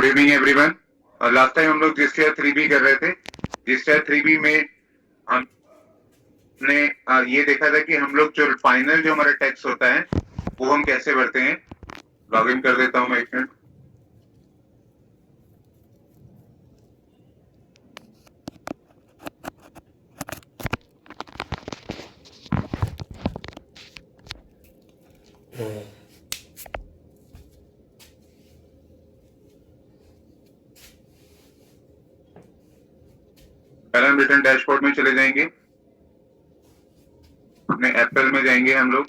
Good evening everyone. और last time हम लोग जिस्टिया 3B कर रहे थे। जिस्टिया 3B में हमने ये देखा था कि हम लोग जो फाइनल जो हमारा टैक्स होता है वो हम कैसे भरते हैं। लॉग इन कर देता हूं मैं, एक मिनट। पहले हम रिटर्न डैशबोर्ड में चले जाएंगे, अपने एप्पल में जाएंगे हम लोग।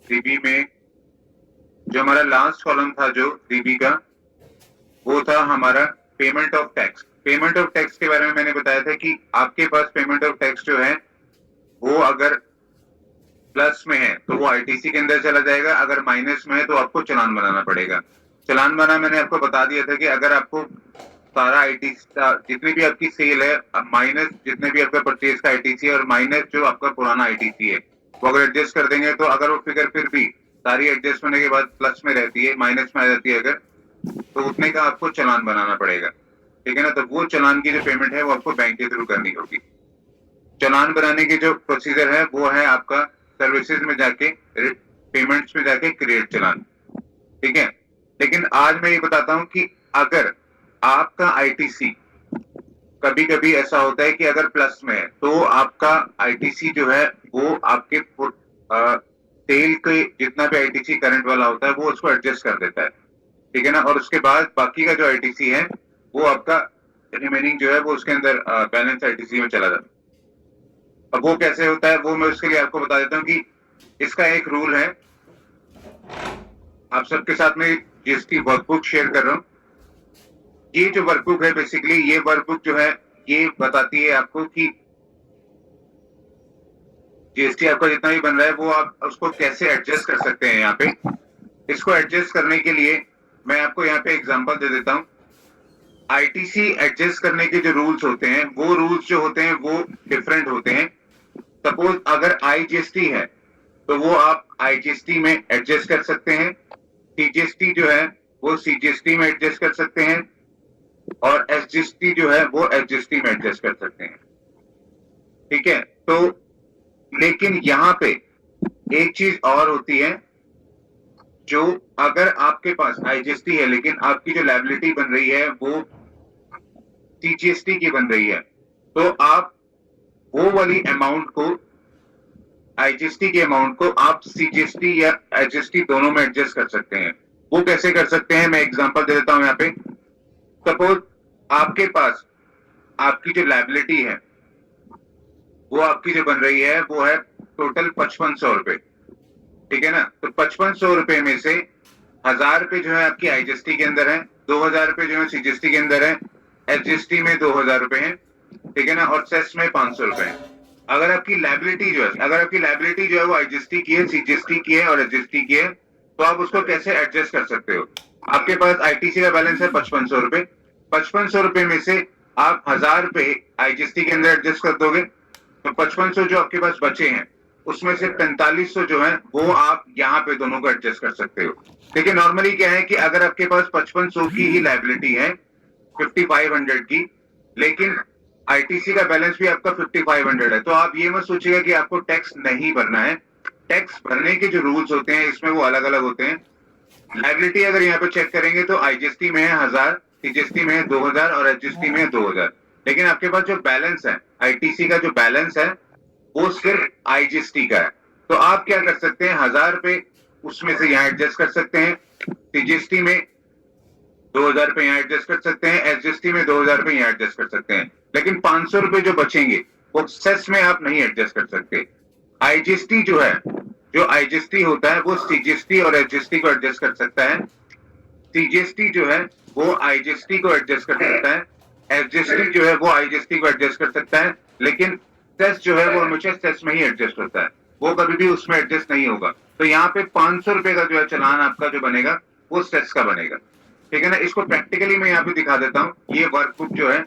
3B में जो हमारा लास्ट कॉलम था जो 3B का, वो था हमारा payment of tax. Payment of tax के बारे में मैंने बताया था कि आपके पास पेमेंट ऑफ टैक्स जो है वो अगर प्लस में है तो वो आईटीसी के अंदर चला जाएगा, अगर माइनस में है तो आपको चालान बनाना पड़ेगा। चालान बना मैंने आपको बता दिया था कि अगर आपको सारा आईटीसी जितनी भी आपकी सेल है माइनस जितने भी आपका परचेज का आईटीसी और माइनस जो आपका पुराना आईटीसी है वो अगर एडजस्ट कर देंगे तो अगर वो फिगर फिर भी सारी एडजस्ट होने के बाद प्लस में रहती है, माइनस में आ जाती है अगर, तो उतने का आपको चालान बनाना पड़ेगा। ठीक है ना। तो वो चालान की जो पेमेंट है वो आपको बैंक के थ्रू करनी होगी। चालान बनाने की जो प्रोसीजर है वो है आपका सर्विसेज में जाके पेमेंट्स में जाके क्रिएट चालान। ठीक है। लेकिन आज मैं ये बताता हूं कि अगर आपका आईटीसी कभी कभी ऐसा होता है कि अगर प्लस में है तो आपका आईटीसी जो है वो आपके सेल के जितना भी आईटीसी करंट वाला होता है वो उसको एडजस्ट कर देता है। ठीक है ना। और उसके बाद बाकी का जो आईटीसी है वो आपका रिमेनिंग जो है वो उसके अंदर बैलेंस आईटीसी में चला जाता है। अब वो कैसे होता है वो मैं उसके लिए आपको बता देता हूँ कि इसका एक रूल है। आप सबके साथ में जीएसटी वर्कबुक शेयर कर रहा हूँ। ये जो वर्कबुक है बेसिकली ये वर्कबुक जो है ये बताती है आपको कि जीएसटी आपका जितना भी बन रहा है वो आप उसको कैसे एडजस्ट कर सकते हैं। यहाँ पे इसको एडजस्ट करने के लिए मैं आपको यहाँ पे एग्जांपल दे देता हूँ। आईटीसी एडजस्ट करने के जो रूल्स होते हैं वो रूल्स जो होते हैं वो डिफरेंट होते हैं। सपोज अगर आईजीएसटी है तो वो आप आईजीएसटी में एडजस्ट कर सकते हैं। सीजीएसटी जो है वो सीजीएसटी में एडजस्ट कर सकते हैं और एसजीएसटी जो है वो एसजीएसटी में एडजस्ट कर सकते हैं। ठीक है। तो लेकिन यहाँ पे एक चीज और होती है, जो अगर आपके पास आईजीएसटी है लेकिन आपकी जो लायबिलिटी बन रही है वो सीजीएसटी की बन रही है तो आप वो वाली अमाउंट को आईजीएसटी के अमाउंट को आप सीजीएसटी या एसजीएसटी दोनों में एडजस्ट कर सकते हैं। वो कैसे कर सकते हैं मैं एग्जांपल दे देता हूं यहाँ पे। सपोज आपके पास आपकी जो लायबिलिटी है वो आपकी जो बन रही है वो है टोटल 5500 रुपए। ठीक है ना। तो 5500 रुपए में से 1000 रुपए जो है आपकी आईजीएसटी के अंदर है, 2000 रुपए जो है सीजीएसटी के अंदर है, एसजीएसटी में 2000 रुपए है। ठीक है ना। और सेस में 500 रुपए है। अगर आपकी लायबिलिटी जो है वो आईजीएसटी की है, सीजीएसटी की है और एसजीएसटी की है तो आप उसको कैसे एडजस्ट कर सकते हो। आपके पास आईटीसी का बैलेंस है 5500 रुपए। 5500 रुपए में से आप 1000 रुपए आईजीएसटी के अंदर एडजस्ट कर दोगे तो 5500 जो आपके पास बचे हैं उसमें से 4500 जो है वो आप यहाँ पे दोनों को एडजस्ट कर सकते हो। देखिए नॉर्मली क्या है कि अगर आपके पास 5500 की ही लायबिलिटी है 5500 की, लेकिन आईटीसी का बैलेंस भी आपका 5500 है तो आप ये मत सोचिएगा कि आपको टैक्स नहीं भरना है। टैक्स भरने के जो रूल्स होते हैं इसमें वो अलग अलग होते हैं। लायबिलिटी अगर यहाँ पे चेक करेंगे तो आईजीएसटी में है 1000, सीजीएसटी में है 2000 और एसजीएसटी में है 2000। लेकिन आपके पास जो बैलेंस है आईटीसी का जो बैलेंस है वो सिर्फ आईजीएसटी का है। तो आप क्या कर सकते हैं 1000 रुपए उसमें से यहाँ एडजस्ट कर सकते हैं, सीजीएसटी में 2000 रुपए यहाँ एडजस्ट कर सकते हैं, एसजीएसटी में 2000 रुपए यहाँ एडजस्ट कर सकते हैं। लेकिन 500 रुपए जो बचेंगे वो सेस में आप नहीं एडजस्ट कर सकते। आईजीएसटी जो है जो आईजीएसटी होता है वो सीजीएसटी और एसजीएसटी को एडजस्ट कर सकता है। सीजीएसटी जो है वो आईजीएसटी को एडजस्ट कर सकता है। एसजीएसटी जो है वो आईजीएसटी को एडजस्ट कर सकता है। लेकिन सेस जो है वो हमेशा सेस में ही एडजस्ट होता है, वो कभी भी उसमें एडजस्ट नहीं होगा। तो यहाँ पे 500 रुपए का जो है चालान आपका जो बनेगा वो सेस का बनेगा। ठीक है ना। इसको प्रैक्टिकली मैं यहाँ पे दिखा देता हूँ। ये वर्कबुक जो है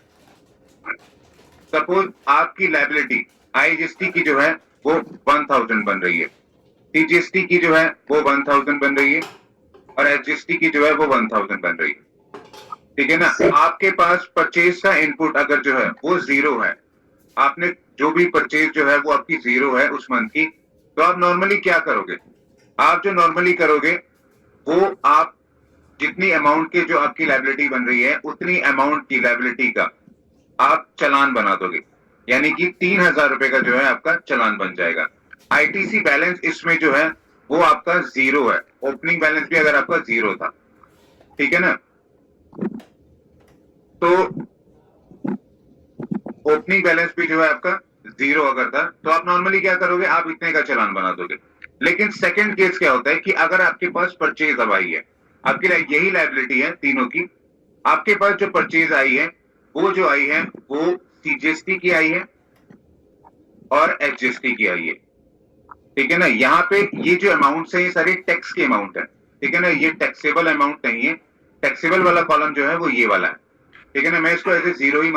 सपोज आपकी लायबिलिटी आईजीएसटी की जो है वो 1000 बन रही है, सीजीएसटी की जो है वो 1000 बन रही है और एचजीएसटी की जो है वो 1000 बन रही है। ठीक है ना। आपके पास परचेज का इनपुट अगर जो है वो जीरो है, आपने जो भी परचेज जो है वो आपकी जीरो है उस मंथ की, तो आप नॉर्मली क्या करोगे? आप जो नॉर्मली करोगे वो आप जितनी अमाउंट के जो आपकी लायबिलिटी बन रही है उतनी अमाउंट की लायबिलिटी का आप चालान बना दोगे, यानी कि 3000 रुपए का जो है आपका चालान बन जाएगा। आईटीसी बैलेंस इसमें जो है वो आपका जीरो है, ओपनिंग बैलेंस भी अगर आपका जीरो था, ठीक है ना। तो ओपनिंग बैलेंस भी जो है आपका जीरो अगर था तो आप नॉर्मली क्या करोगे? आप इतने का चालान बना दोगे। लेकिन सेकंड केस क्या होता है कि अगर आपके पास परचेज अब आई है, आपकी यही लायबिलिटी है तीनों की, आपके पास जो परचेज आई है वो जो आई है वो सीजीएसटी की आई है और एचजीएसटी की आई है। ठीक है ना। यहाँ पे ये जो अमाउंट है ये सारी टैक्स के अमाउंट है, ठीक है ना। ये टैक्सेबल अमाउंट नहीं है। टैक्सेबल वाला कॉलम जो है वो ये वाला है, ठीक है ना। मैं इसको ऐसे जीरो ही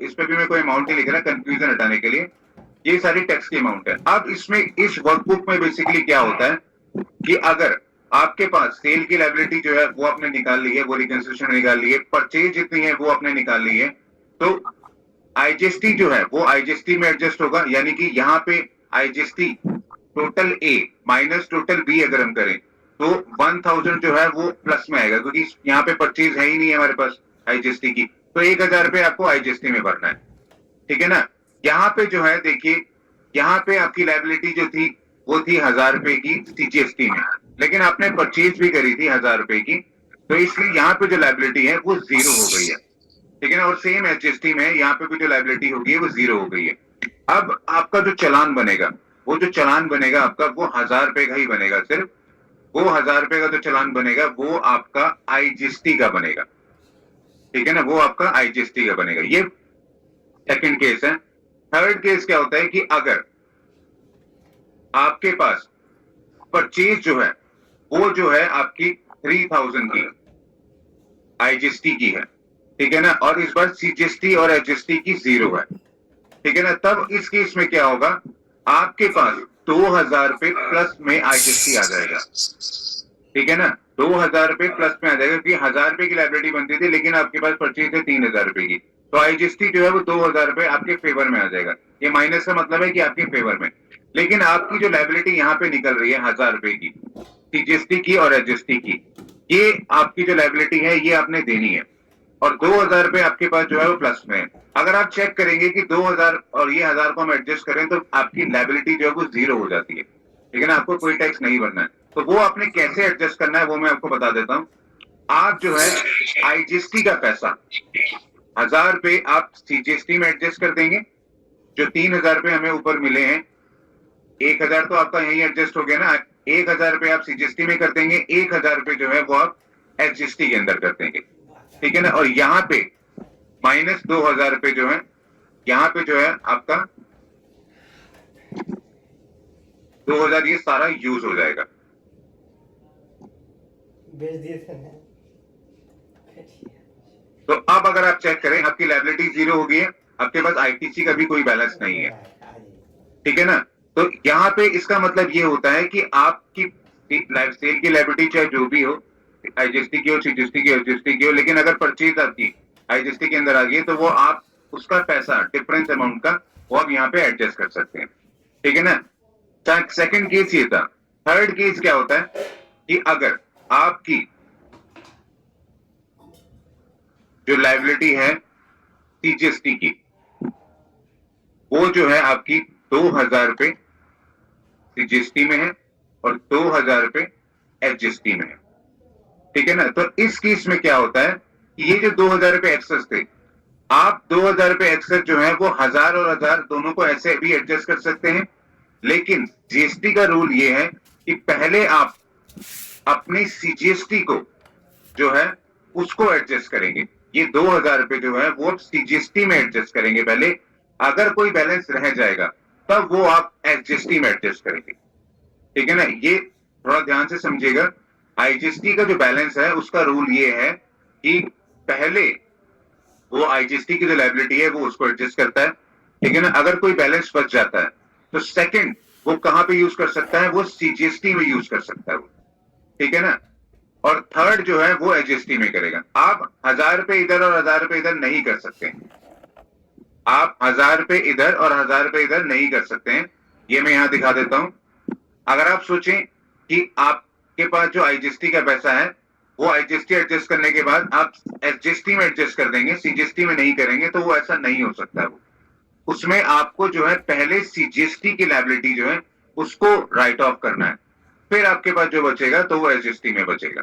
इस पे भी मैं कोई अमाउंट नहीं लिख रहा कंफ्यूजन हटाने के लिए। ये सारी टैक्स की अमाउंट है। अब इसमें इस वर्कबुक में बेसिकली क्या होता है कि अगर आपके पास सेल की लायबिलिटी जो है वो आपने निकाल ली है, वो रिकंसिलिएशन निकाल ली है, परचेज जितनी है वो आपने निकाल ली है, तो आईजीएसटी जो है वो आईजीएसटी में एडजस्ट होगा, यानी कि यहाँ पे IGST total A minus total B अगर हम करें तो 1000 जो है वो प्लस में आएगा, क्योंकि यहाँ पे परचेज है ही नहीं है हमारे पास आईजीएसटी की, तो 1000 रुपए आपको आईजीएसटी में भरना है, ठीक है ना। यहाँ पे जो है देखिए, यहाँ पे आपकी लायबिलिटी जो थी वो थी 1000 रुपए की सीजीएसटी में, लेकिन आपने परचेज भी करी थी 1000 रुपए की, तो इसलिए यहाँ पे जो लायबिलिटी है वो जीरो हो गई है, ठीक है ना। और सेम एचजीएसटी में यहाँ पे भी जो लायबिलिटी होगी वो जीरो हो गई है। अब आपका जो चालान बनेगा, वो जो चालान बनेगा आपका वो 1000 रुपए का ही बनेगा सिर्फ। वो 1000 रुपए का जो चालान बनेगा वो आपका आईजीएसटी का बनेगा, ठीक है ना। वो आपका आईजीएसटी का बनेगा। ये सेकंड केस है। थर्ड केस क्या होता है कि अगर आपके पास परचेज जो है वो जो है आपकी 3000 की आईजीएसटी की है, ठीक है ना, और इस बार सीजीएसटी और एचजीएसटी की जीरो है, ठीक है ना। तब इस केस में क्या होगा? आपके पास 2000 रुपए प्लस में आईजीएसटी आ जाएगा, ठीक है ना। 2000 रुपए प्लस में आ जाएगा, क्योंकि 1000 रुपए की लायबिलिटी बनती थी लेकिन आपके पास परचेज है 3000 रुपए की, तो आईजीएसटी जो है वो 2000 रुपए आपके फेवर में आ जाएगा। ये माइनस का मतलब है कि आपके फेवर में, लेकिन आपकी जो लायबिलिटी यहाँ पे निकल रही है 1000 रुपए की सीजीएसटी की और एचजीएसटी की, ये आपकी जो लायबिलिटी है ये आपने देनी है, और 2000 रुपए आपके पास जो है वो प्लस में है। अगर आप चेक करेंगे कि 2000 और ये 1000 को हम एडजस्ट करें तो आपकी लायबिलिटी जो है वो जीरो हो जाती है, ठीक है ना। आपको कोई टैक्स नहीं भरना है। तो वो आपने कैसे एडजस्ट करना है वो मैं आपको बता देता हूं। आप जो है आईजीएसटी का पैसा 1000 रुपए आप सीजीएसटी में एडजस्ट कर देंगे, जो 3000 रुपए हमें ऊपर मिले हैं, 1000 तो आपका यही एडजस्ट हो गया ना, 1000 रुपए आप सीजीएसटी में कर देंगे, 1000 रुपए जो है वो आप एचजीएसटी के अंदर कर देंगे, ठीक है ना। और यहाँ पे माइनस 2000 रुपए जो है, यहाँ पे जो है आपका 2000 ये सारा यूज हो जाएगा। तो अब अगर आप चेक करें आपकी लायबिलिटी जीरो हो गई है, आपके पास आईटीसी का भी कोई बैलेंस नहीं है, ठीक है ना। तो यहाँ पे इसका मतलब ये होता है कि आपकी सेल की लायबिलिटी चाहे जो भी हो, आईजीएसटी की हो, सीजीएसटी की हो, एचजीएसटी की हो, लेकिन अगर परचेज आपकी आईजीएसटी के अंदर आ गई तो वो आप उसका पैसा डिफरेंस अमाउंट का वो आप यहाँ पे एडजस्ट कर सकते हैं, ठीक है ना। सेकंड केस ये था। थर्ड केस क्या होता है कि अगर आपकी जो लायबिलिटी है सीजीएसटी की वो जो है आपकी 2000 रुपए सीजीएसटी में है और 2000 रुपए एचजीएसटी में है, ठीक है ना। तो इस केस में क्या होता है कि ये जो 2000 रुपए एक्सेस थे, आप 2000 रुपए एक्सेस जो है वो 1000 और 1000 दोनों को ऐसे भी एडजस्ट कर सकते हैं, लेकिन जीएसटी का रूल ये है कि पहले आप अपनी सीजीएसटी को जो है उसको एडजस्ट करेंगे। ये 2000 रुपए जो है वो सीजीएसटी में एडजस्ट करेंगे पहले, अगर कोई बैलेंस रह जाएगा तब वो आप एचजीएसटी में एडजस्ट करेंगे, ठीक है ना। ये थोड़ा ध्यान से समझिएगा। आईजीएसटी का जो बैलेंस है उसका रूल ये है कि पहले वो आईजीएसटी की जो लायबिलिटी है वो उसको एडजस्ट करता है, ठीक है ना। अगर कोई बैलेंस बच जाता है तो सेकंड वो कहां पे यूज कर सकता है? वो सीजीएसटी में यूज कर सकता है वो, ठीक है ना। और थर्ड जो है वो एचएसटी में करेगा। आप 1000 रुपए इधर और 1000 रुपए इधर नहीं कर सकते। आप 1000 रुपए इधर और 1000 रुपए इधर नहीं कर सकते हैं। ये मैं यहां दिखा देता हूं। अगर आप सोचें कि आपके पास जो आईजीएसटी का पैसा है वो आईजीएसटी एडजस्ट करने के बाद आप एसजीएसटी में एडजस्ट कर देंगे, सीजीएसटी में नहीं करेंगे, तो वो ऐसा नहीं हो सकता। वो उसमें आपको जो है पहले सीजीएसटी की लायबिलिटी जो है उसको राइट ऑफ करना है, फिर आपके पास जो बचेगा तो वो एसजीएसटी में बचेगा।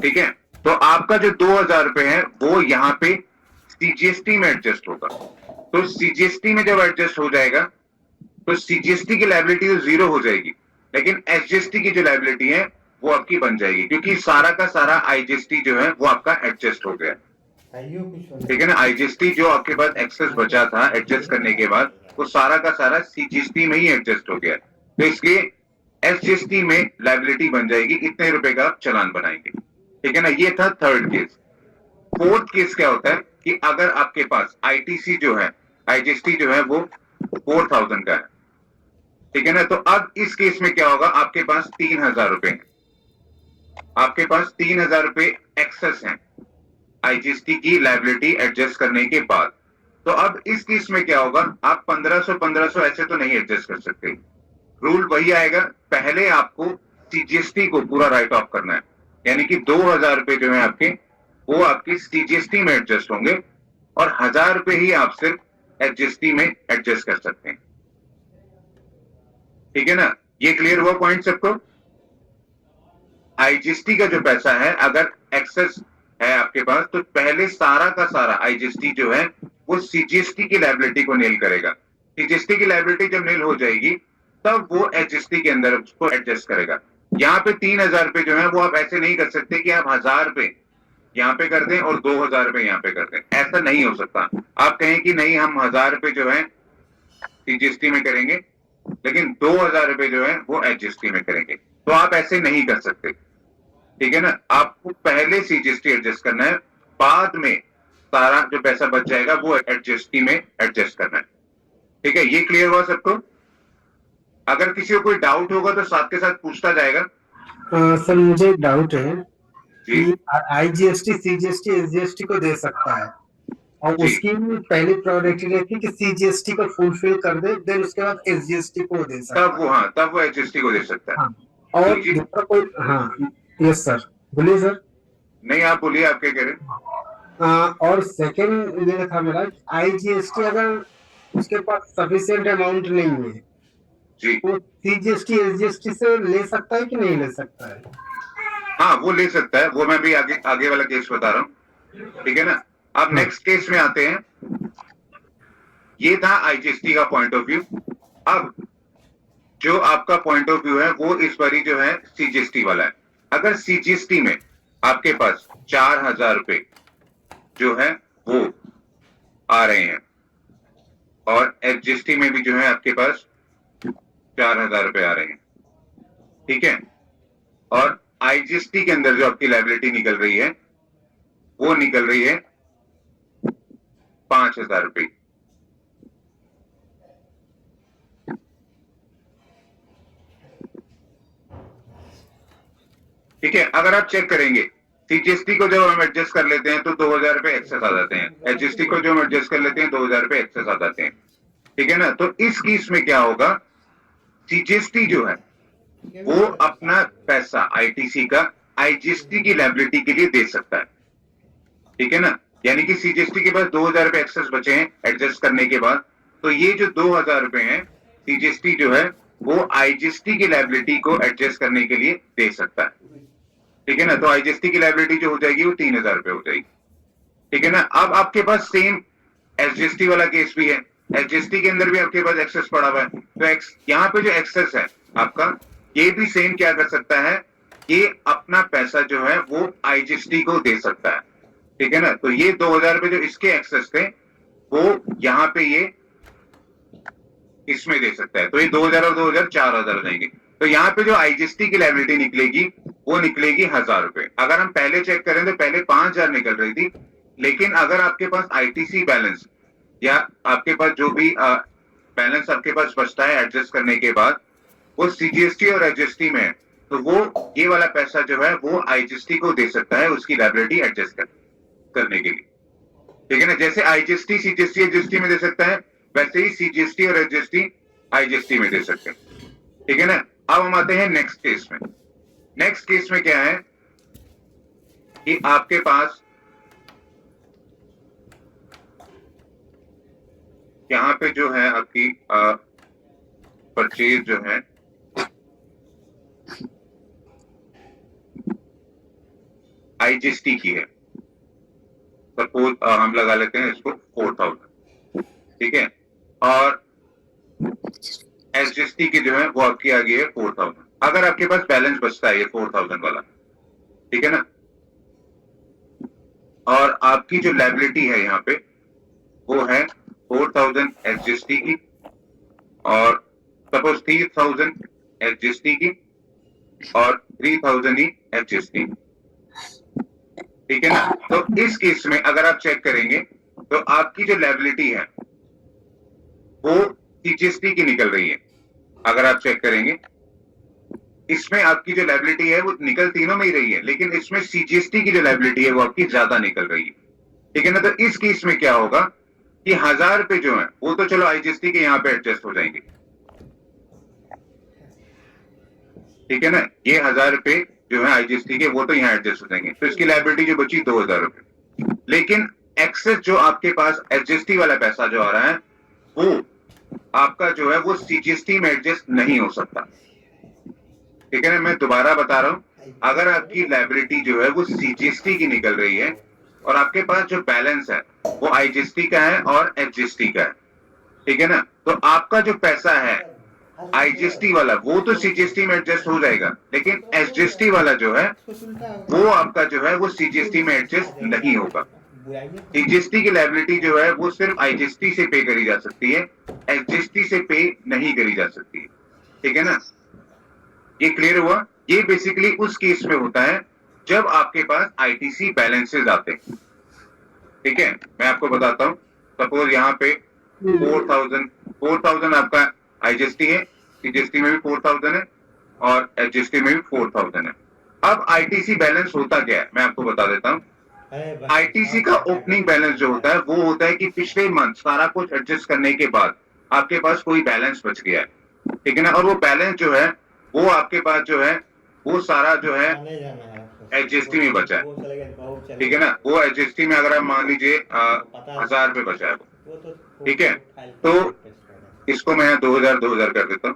ठीक है, तो आपका जो 2000 रुपए है वो यहाँ पे सीजीएसटी में एडजस्ट होगा। तो सीजीएसटी में जब एडजस्ट हो जाएगा तो सीजीएसटी की लायबिलिटी तो जीरो हो जाएगी, लेकिन एसजीएसटी की जो लायबिलिटी है वो आपकी बन जाएगी, क्योंकि सारा का सारा आईजीएसटी जो है वो आपका एडजस्ट हो गया। ठीक है ना, आईजीएसटी जो आपके पास एक्सेस बचा था एडजस्ट करने के बाद वो सारा का सारा सीजीएसटी में ही एडजस्ट हो गया। तो इसलिए एसजीएसटी में लायबिलिटी बन जाएगी, इतने रुपए का आप चालान बनाएंगे। ठीक है ना, ये था थर्ड केस। फोर्थ केस क्या होता है कि अगर आपके पास आईटीसी जो है, आईजीएसटी जो है वो 4000 का है। ठीक है ना, तो अब इस केस में क्या होगा, आपके पास 3000 रुपए है, आपके पास 3000 रुपए एक्सेस है आईजीएसटी की लायबिलिटी एडजस्ट करने के बाद। तो अब इस केस में क्या होगा, आप 1500 ऐसे तो नहीं एडजस्ट कर सकते। रूल वही आएगा, पहले आपको सीजीएसटी को पूरा राइट ऑफ करना है, यानी कि 2000 रुपए जो है आपके वो आपकी सीजीएसटी में एडजस्ट होंगे और 1000 रुपए ही आप सिर्फ एचजीएसटी में एडजस्ट कर सकते हैं। ठीक है ना, ये क्लियर हुआ पॉइंट सबको। आईजीएसटी का जो पैसा है अगर एक्सेस है आपके पास तो पहले सारा का सारा आईजीएसटी जो है वो सीजीएसटी की लायबिलिटी को नील करेगा। सीजीएसटी की लायबिलिटी जब नील हो जाएगी तब वो एचजीएसटी के अंदर उसको एडजस्ट करेगा। यहाँ पे 3000 रुपए जो है वो आप ऐसे नहीं कर सकते कि आप 1000 रुपए यहाँ पे कर दें और 2000 रुपए यहाँ पे कर दें, ऐसा नहीं हो सकता। आप कहें कि नहीं हम 1000 रुपए जो है सीजीएसटी में करेंगे लेकिन 2000 रुपए जो है वो एचजीएसटी में करेंगे, तो आप ऐसे नहीं कर सकते। ठीक है ना, आपको पहले सीजीएसटी एडजस्ट करना है, बाद में सारा जो पैसा बच जाएगा वो एचजीएसटी में एडजस्ट करना है। ठीक है, ये क्लियर हुआ सबको। अगर किसी को कोई डाउट होगा तो साथ के साथ पूछता जाएगा। सर मुझे एक डाउट है जी कि आईजीएसटी सीजीएसटी एसजीएसटी को दे सकता है और जी। उसकी पहली प्रायोरिटी रहती है कि सीजीएसटी को फुलफिल कर दे, देन उसके बाद एसजीएसटी को दे सकता तब वो, हाँ तब वो एचजीएसटी को दे सकता है। हाँ। और जी जी, दूसरा कोई, हाँ यस सर, बोलिए सर। नहीं आप बोलिए, आप क्या कह रहे हैं। और सेकंड ये था मेरा, आईजीएसटी अगर उसके पास सफिशिएंट अमाउंट नहीं है जी तो सीजीएसटी एसजीएसटी से ले सकता है कि नहीं ले सकता है? हाँ वो ले सकता है, वो मैं भी आगे आगे वाला केस बता रहा हूँ। ठीक है ना, अब नेक्स्ट केस में आते हैं। ये था आईजीएसटी का पॉइंट ऑफ व्यू। अब जो आपका पॉइंट ऑफ व्यू है वो इस बारी जो है सीजीएसटी वाला है। अगर सीजीएसटी में आपके पास 4000 रुपए जो है वो आ रहे हैं और एचजीएसटी में भी जो है आपके पास 4000 रुपए आ रहे हैं। ठीक है, और आईजीएसटी के अंदर जो आपकी लायबिलिटी निकल रही है वो निकल रही है 5000 रुपए। ठीक है, अगर आप चेक करेंगे सीजीएसटी को जब हम एडजस्ट कर लेते हैं तो 2000 रुपए एक्सेस आ जाते हैं, एचजीएसटी को जो हम एडजस्ट कर लेते हैं 2000 रुपए एक्सेस आ जाते हैं। ठीक है ना, तो इस केस में क्या होगा, सीजीएसटी जो है वो अपना पैसा आईटीसी का आईजीएसटी की लायबिलिटी के लिए दे सकता है। ठीक है ना, यानी कि सीजीएसटी के पास 2000 रुपए एक्सेस बचे हैं एडजस्ट करने के बाद, तो ये जो 2000 रुपए हैं सीजीएसटी जो है वो आईजीएसटी की लायबिलिटी को एडजस्ट करने के लिए दे सकता है। ठीक है ना, तो आईजीएसटी की लायबिलिटी जो हो जाएगी वो 3000 रुपए हो जाएगी। ठीक है ना, अब आपके पास सेम एसजीएसटी वाला केस भी है, एसजीएसटी के अंदर भी आपके पास एक्सेस पड़ा हुआ है, तो यहाँ पे जो एक्सेस है आपका ये भी सेम क्या कर सकता है, ये अपना पैसा जो है वो आईजीएसटी को दे सकता है। ठीक है ना, तो ये 2000 रुपए जो इसके एक्सेस थे वो यहाँ पे ये इसमें दे सकता है, तो ये 2000 और 2000 4000 हो जाएंगे। तो यहाँ पे जो आईजीएसटी की लायबिलिटी निकलेगी वो निकलेगी 1000 रुपए। अगर हम पहले चेक करें तो पहले 5000 निकल रही थी, लेकिन अगर आपके पास आईटीसी बैलेंस या आपके पास जो भी बैलेंस आपके पास बचता है एडजस्ट करने के बाद वो सीजीएसटी और एचजीएसटी में है, तो वो ये वाला पैसा जो है वो आईजीएसटी को दे सकता है उसकी लायबिलिटी एडजस्ट करने के लिए, ठीक है ना। जैसे आईजीएसटी सीजीएसटी एचजीएसटी में दे सकता है, वैसे ही सीजीएसटी और एचजीएसटी आईजीएसटी में दे सकते हैं, ठीक है ना। अब हम आते हैं नेक्स्ट केस में। नेक्स्ट केस में क्या है कि आपके पास यहाँ पे जो है आपकी परचेज जो है आईजीएसटी की है, सपोज हम लगा लेते हैं इसको 4000, ठीक है, और एचजीएसटी की जो है वो आपकी आ गई है 4000। अगर आपके पास बैलेंस बचता है ये 4000 वाला, ठीक है ना, और आपकी जो लायबिलिटी है यहाँ पे वो है 4000 एचजीएसटी की और सपोज 3000 एचजीएसटी की और 3000 ही एचजीएसटी, ठीक है ना। तो इस केस में अगर आप चेक करेंगे तो आपकी जो लायबिलिटी है वो सीजीएसटी की निकल रही है। अगर आप चेक करेंगे इसमें आपकी जो लायबिलिटी है वो निकल तीनों में ही रही है, लेकिन इसमें सीजीएसटी की जो लायबिलिटी है वो आपकी ज्यादा निकल रही है, ठीक है ना। तो इस केस में क्या होगा कि 1000 रुपए जो है वो तो चलो आईजीएसटी के यहाँ पे एडजस्ट हो जाएंगे, ठीक है ना। ये 1000 रुपए जो है आईजीएसटी के वो तो यहाँ एडजस्ट हो जाएंगे, तो इसकी लायबिलिटी जो बची 2000 रुपए। लेकिन एक्सेस जो आपके पास एचजीएसटी वाला पैसा जो आ रहा है वो आपका जो है वो सीजीएसटी में एडजस्ट नहीं हो सकता, ठीक है ना। मैं दोबारा बता रहा हूं, अगर आपकी लायबिलिटी जो है वो सीजीएसटी की निकल रही है और आपके पास जो बैलेंस है वो आईजीएसटी का है और एचजीएसटी का है, ठीक है ना, तो आपका जो पैसा है आईजीएसटी वाला वो तो सीजीएसटी में एडजस्ट हो जाएगा, लेकिन एचजीएसटी वाला जो है वो आपका जो है वो सीजीएसटी में एडजस्ट नहीं होगा। सीजीएसटी की लायबिलिटी जो है वो सिर्फ आईजीएसटी से पे करी जा सकती है, एचजीएसटी से पे नहीं करी जा सकती है, ठीक है ना। ये क्लियर हुआ। ये बेसिकली उस केस में होता है जब आपके पास आईटीसी बैलेंसेस आते हैं, ठीक है। मैं आपको बताता हूं, सपोज यहाँ पे 4000 आपका आईजीएसटी है, सीजीएसटी में भी 4000 है और एचजीएसटी में भी 4000 है। अब आईटीसी बैलेंस होता क्या है मैं आपको बता देता हूं। आईटीसी का ओपनिंग बैलेंस जो होता है वो होता है कि पिछले मंथ सारा कुछ एडजस्ट करने के बाद आपके पास कोई बैलेंस बच गया है, ठीक है ना, और वो बैलेंस जो है वो आपके पास जो है वो सारा जो है एचजीएसटी में बचा है, ठीक है ना। वो एचजीएसटी में अगर आप मान लीजिए 1000 रुपए बचा है, ठीक है, तो इसको मैं 2000 कर देता हूँ,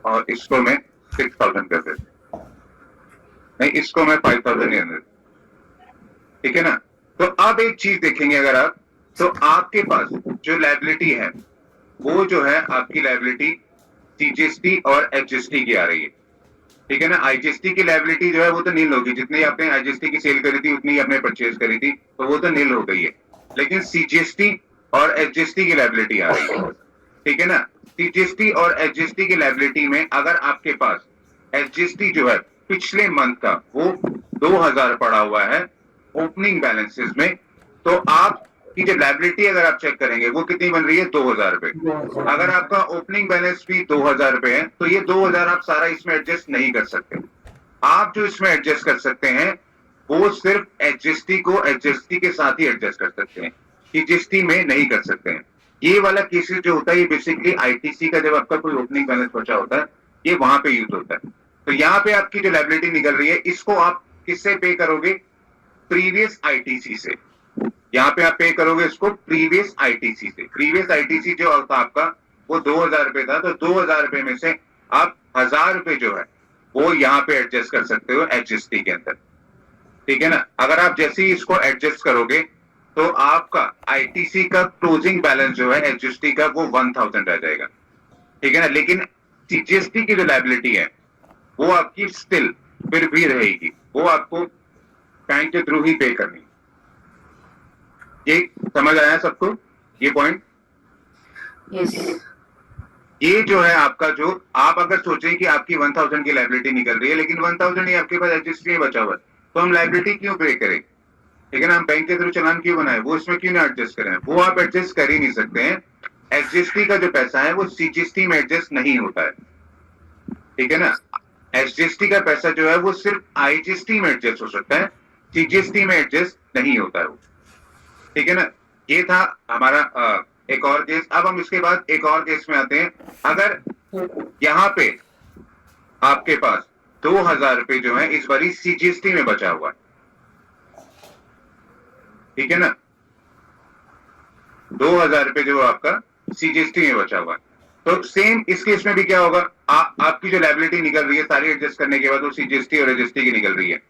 और इसको मैं 6000 कर देता हूँ, नहीं इसको मैं 5000 ही, ठीक है ना। तो अब एक चीज देखेंगे अगर आप, तो आपके पास जो लायबिलिटी है वो जो है आपकी लायबिलिटी सीजीएसटी और एचजीएसटी की आ रही है, ठीक है ना। आईजीएसटी की लायबिलिटी जो है वो तो नील होगी, जितनी आपने आईजीएसटी की सेल करी थी उतनी आपने परचेज करी थी, तो वो तो नील हो गई है, लेकिन सीजीएसटी और एचजीएसटी की लायबिलिटी आ रही है, ठीक है ना। सीजीएसटी और एचजीएसटी की लायबिलिटी में अगर आपके पास एचजीएसटी जो है पिछले मंथ का वो 2000 पड़ा हुआ है ओपनिंग बैलेंसेस में, तो आपकी जो लायबिलिटी अगर आप चेक करेंगे वो कितनी बन रही है 2000 रुपए। अगर आपका ओपनिंग बैलेंस भी 2000 रुपए है तो ये 2000 आप सारा इसमें एडजस्ट नहीं कर सकते। आप जो इसमें एडजस्ट कर सकते हैं वो सिर्फ एचजीएसटी को एचजीएसटी के साथ ही एडजस्ट कर सकते हैं, सीजीएसटी में नहीं कर सकते हैं। ये वाला केसेस जो होता है ये बेसिकली आईटीसी का जब आपका कोई ओपनिंग बैलेंस बचा होता है ये वहां पे यूज होता है। तो यहाँ पे आपकी जो लायबिलिटी निकल रही है इसको आप किससे पे करोगे, प्रीवियस आईटीसी से। यहाँ पे आप पे करोगे इसको प्रीवियस आईटीसी से। प्रीवियस आईटीसी जो था आपका वो 2000 रुपए था, तो 2000 रुपए में से आप 1000 रुपए जो है वो यहाँ पे एडजस्ट कर सकते हो एचजीएसटी के अंदर, ठीक है ना। अगर आप जैसे ही इसको एडजस्ट करोगे तो आपका आईटीसी का क्लोजिंग बैलेंस जो है एचजीएसटी का वो 1000 रह जाएगा, ठीक है ना। लेकिन सीजीएसटी की जो लायबिलिटी है वो आपकी स्टिल फिर भी रहेगी, वो आपको बैंक के थ्रू ही पे करनी। ये समझ आया सबको ये पॉइंट? यस। ये जो है आपका जो आप अगर सोचें कि आपकी 1000 की लायबिलिटी निकल रही है लेकिन 1000 ही आपके पास एचजीएसटी में बचा हुआ है, तो हम लायबिलिटी क्यों पे करें? ठीक है ना, हम बैंक के थ्रू चालान क्यों बनाए, वो इसमें क्यों ना एडजस्ट करें, वो आप एडजस्ट कर ही नहीं सकते हैं। एसजीएसटी का जो पैसा है वो सीजीएसटी में एडजस्ट नहीं होता है, ठीक है ना। एसजीएसटी का पैसा जो है वो सिर्फ आईजीएसटी में एडजस्ट हो सकता है, सीजीएसटी में एडजस्ट नहीं होता है वो, ठीक है ना। ये था हमारा एक और केस। अब हम इसके बाद एक और केस में आते हैं। अगर यहाँ पे आपके पास 2000 रुपए जो है इस बारी सीजीएसटी में बचा हुआ है, ठीक है ना, 2000 रुपए जो आपका सीजीएसटी में बचा हुआ है, तो सेम इस केस में भी क्या होगा, आपकी जो लायबिलिटी निकल रही है सारी एडजस्ट करने के बाद वो सीजीएसटी और एसजीएसटी की निकल रही है।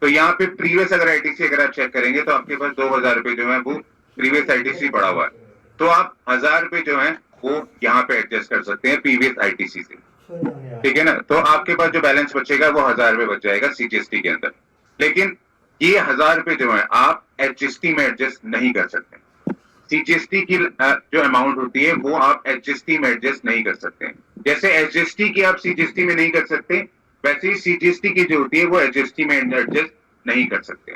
तो यहाँ पे प्रीवियस अगर आईटीसी अगर आप चेक करेंगे तो आपके पास 2000 रुपए जो है वो प्रीवियस आईटीसी पड़ा हुआ है, तो आप 1000 रुपए जो है वो यहाँ पे एडजस्ट कर सकते हैं प्रीवियस आईटीसी से, ठीक है ना। तो आपके पास जो बैलेंस बचेगा वो 1000 रुपए बच जाएगा सीजीएसटी के अंदर। लेकिन ये 1000 रुपए जो है आप एचजीएसटी में एडजस्ट नहीं कर सकते। सीजीएसटी की जो अमाउंट होती है वो आप एचजीएसटी में एडजस्ट नहीं कर सकते। जैसे एचजीएसटी की आप सीजीएसटी में नहीं कर सकते, वैसे ही सीजीएसटी की जो होती है वो एचजीएसटी में एडजस्ट नहीं कर सकते,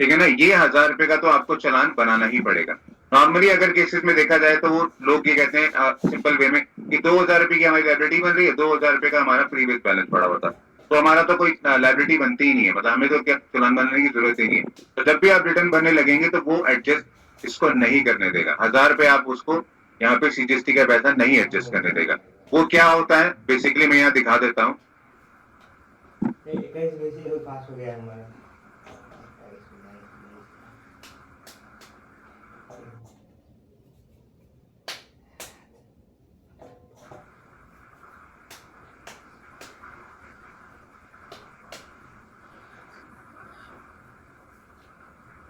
ठीक है ना। ये 1000 रुपए का तो आपको चालान बनाना ही पड़ेगा। नॉर्मली अगर केसेस में देखा जाए तो वो लोग ये कहते हैं सिंपल वे में कि 2000 रुपए की हमारी लायबिलिटी बन रही है, 2000 रुपए का हमारा प्रीवियस बैलेंस पड़ा हुआ था, तो हमारा तो कोई लायबिलिटी बनती ही नहीं है, मतलब हमें तो क्या चालान बनाने की जरूरत ही नहीं है। तो जब भी आप रिटर्न भरने लगेंगे तो वो एडजस्ट इसको नहीं करने देगा। 1000 रुपए आप उसको यहाँ पे सीजीएसटी का पैसा नहीं एडजस्ट करने देगा। वो क्या होता है बेसिकली मैं यहाँ दिखा देता हूँ। पास हो गया हमारा।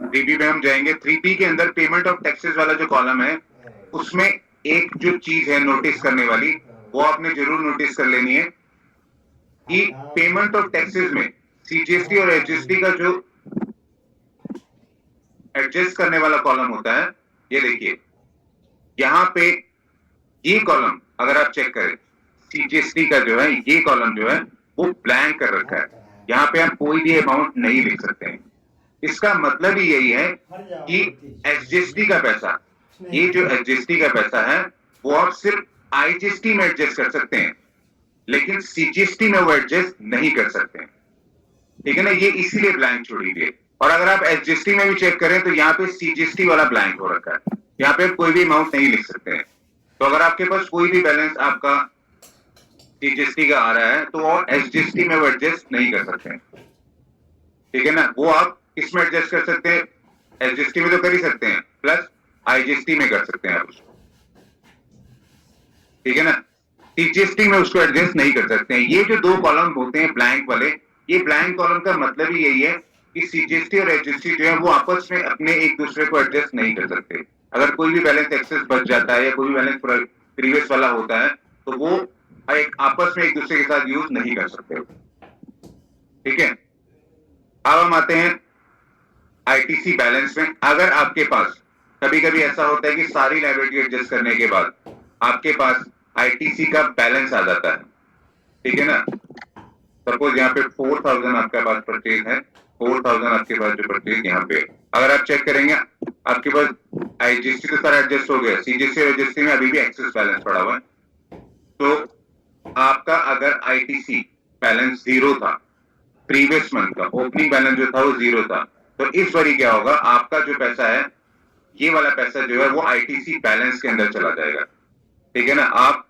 डीबी में हम जाएंगे, 3P के अंदर पेमेंट ऑफ टैक्सेस वाला जो कॉलम है उसमें एक जो चीज है नोटिस करने वाली, वो आपने जरूर नोटिस कर लेनी है कि पेमेंट ऑफ टैक्सेस में सीजीएसटी और एचजीएसटी का जो एडजस्ट करने वाला कॉलम होता है, ये देखिए यहाँ पे ये कॉलम अगर आप चेक करें सीजीएसटी का जो है ये कॉलम जो है वो ब्लैंक कर रखा है, यहाँ पे आप कोई भी अमाउंट नहीं लिख सकते हैं। इसका मतलब ही यही है कि एसजीएसटी का पैसा, ये जो एसजीएसटी का पैसा है वो आप सिर्फ आईजीएसटी में एडजस्ट कर सकते हैं, लेकिन सीजीएसटी में वो एडजस्ट नहीं कर सकते हैं, ठीक है ना। ये इसीलिए ब्लैंक छोड़ी गई। और अगर आप एसजीएसटी में भी चेक करें तो यहाँ पे सीजीएसटी वाला ब्लैंक हो रखा है, यहाँ पे कोई भी अमाउंट नहीं लिख सकते हैं। तो अगर आपके पास कोई भी बैलेंस आपका सीजीएसटी का आ रहा है तो और एसजीएसटी में वो एडजस्ट नहीं कर सकते हैं, ठीक है ना। वो आप इसमें एडजस्ट कर सकते हैं, एसजीएसटी में तो कर ही सकते हैं, प्लस आईजीएसटी में कर सकते हैं आप उसको, ठीक है ना। सीजीएसटी में उसको एडजस्ट नहीं कर सकते हैं। ये जो दो कॉलम होते हैं ब्लैंक वाले, ये ब्लैंक कॉलम का मतलब ही यही है कि सीजीएसटी और एचजीएसटी जो है वो आपस में अपने एक दूसरे को एडजस्ट नहीं कर सकते। अगर कोई भी बैलेंस एक्सेस बच जाता है या कोई भी बैलेंस प्रीवियस वाला होता है तो वो एक आपस में एक दूसरे के साथ यूज नहीं कर सकते, ठीक है। अब हम आते हैं आईटीसी बैलेंस में। अगर आपके पास कभी कभी ऐसा होता है कि सारी लायबिलिटी एडजस्ट करने के बाद आपके पास आईटीसी का बैलेंस आ जाता है, ठीक है ना। सपोज यहाँ पे 4000 आपके पास परचेज है, 4000 आपके पास जो परचेज यहाँ पे, अगर आप चेक करेंगे आपके पास आईजीएसटी तो सारा एडजस्ट हो गया, सीजीएसटी और एचजीएसटी में अभी भी एक्सेस बैलेंस पड़ा हुआ है। तो आपका अगर आईटीसी बैलेंस 0 था, प्रीवियस मंथ का ओपनिंग बैलेंस जो था वो 0 था, तो इस बारी क्या होगा, आपका जो पैसा है ये वाला पैसा जो है वो आईटीसी बैलेंस के अंदर चला जाएगा, ठीक है ना। आप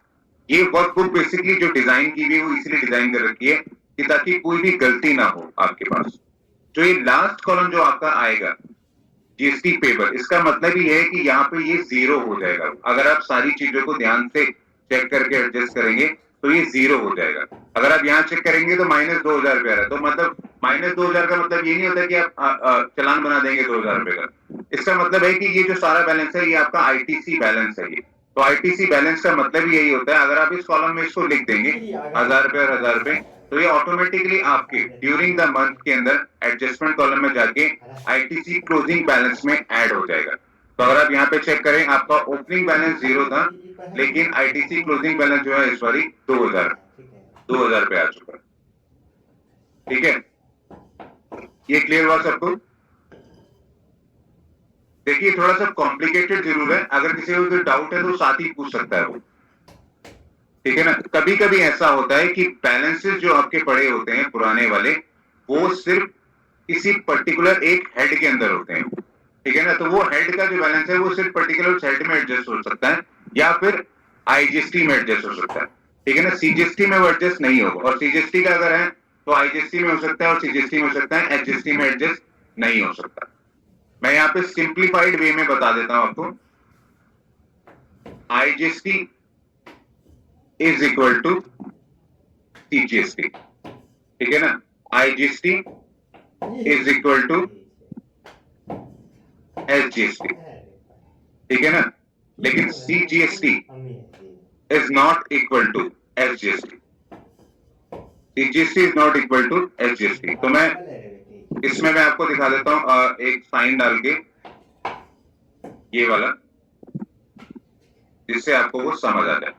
ये वर्कबुक बेसिकली जो डिजाइन की हुई है वो इसलिए डिजाइन कर रखी है कि ताकि कोई भी गलती ना हो आपके पास। जो ये लास्ट कॉलम जो आपका आएगा जीएसटी पेबल, इसका मतलब ही है कि यहाँ पे ये 0 हो जाएगा। अगर आप सारी चीजों को ध्यान से चेक करके एडजस्ट करेंगे तो ये 0 हो जाएगा। अगर आप यहाँ चेक करेंगे तो -2000 रुपया है, तो मतलब -2000 का मतलब ये नहीं होता कि आप चालान बना देंगे 2000 रुपए का। इसका मतलब है कि ये जो सारा बैलेंस है ये आपका आईटीसी बैलेंस है। ये तो आईटीसी बैलेंस का मतलब ही यही होता है। अगर आप इस कॉलम में इसको लिख देंगे 1000 रुपए और 1000 रुपए, तो ये ऑटोमेटिकली आपके ड्यूरिंग द मंथ के अंदर एडजस्टमेंट कॉलम में जाके आईटीसी क्लोजिंग बैलेंस में ऐड हो जाएगा। तो अगर आप यहाँ पे चेक करें आपका ओपनिंग बैलेंस 0 था, लेकिन आईटीसी क्लोजिंग बैलेंस जो है इस बारी 2000 पे आ चुका है, ठीक है। ये क्लियर हुआ सबको? देखिए थोड़ा सा कॉम्प्लिकेटेड जरूर है, अगर किसी को कोई डाउट है तो साथ ही पूछ सकता है वो, ठीक है ना। कभी कभी ऐसा होता है कि बैलेंसेस जो आपके पड़े होते हैं पुराने वाले, वो सिर्फ किसी पर्टिकुलर एक हेड के अंदर होते हैं, ठीक है ना। तो वो हेड का जो बैलेंस है वो सिर्फ पर्टिकुलर हेड में एडजस्ट हो सकता है या फिर आईजीएसटी में एडजस्ट हो सकता है, ठीक है ना। सीजीएसटी में वो एडजस्ट नहीं होगा, और सीजीएसटी का अगर है तो आईजीएसटी में हो सकता है और सीजीएसटी में हो सकता है, एचजीएसटी में एडजस्ट नहीं हो सकता। मैं यहाँ पे सिंप्लीफाइड वे में बता देता हूं आपको। IGST is equal to CGST, ठीक है ना। IGST is equal to SGST, ठीक है ना। लेकिन CGST is not equal to SGST, CGST is not equal to SGST. तो मैं इसमें मैं आपको दिखा देता हूं एक साइन डाल के, ये वाला, जिससे आपको वो समझ आ जाए,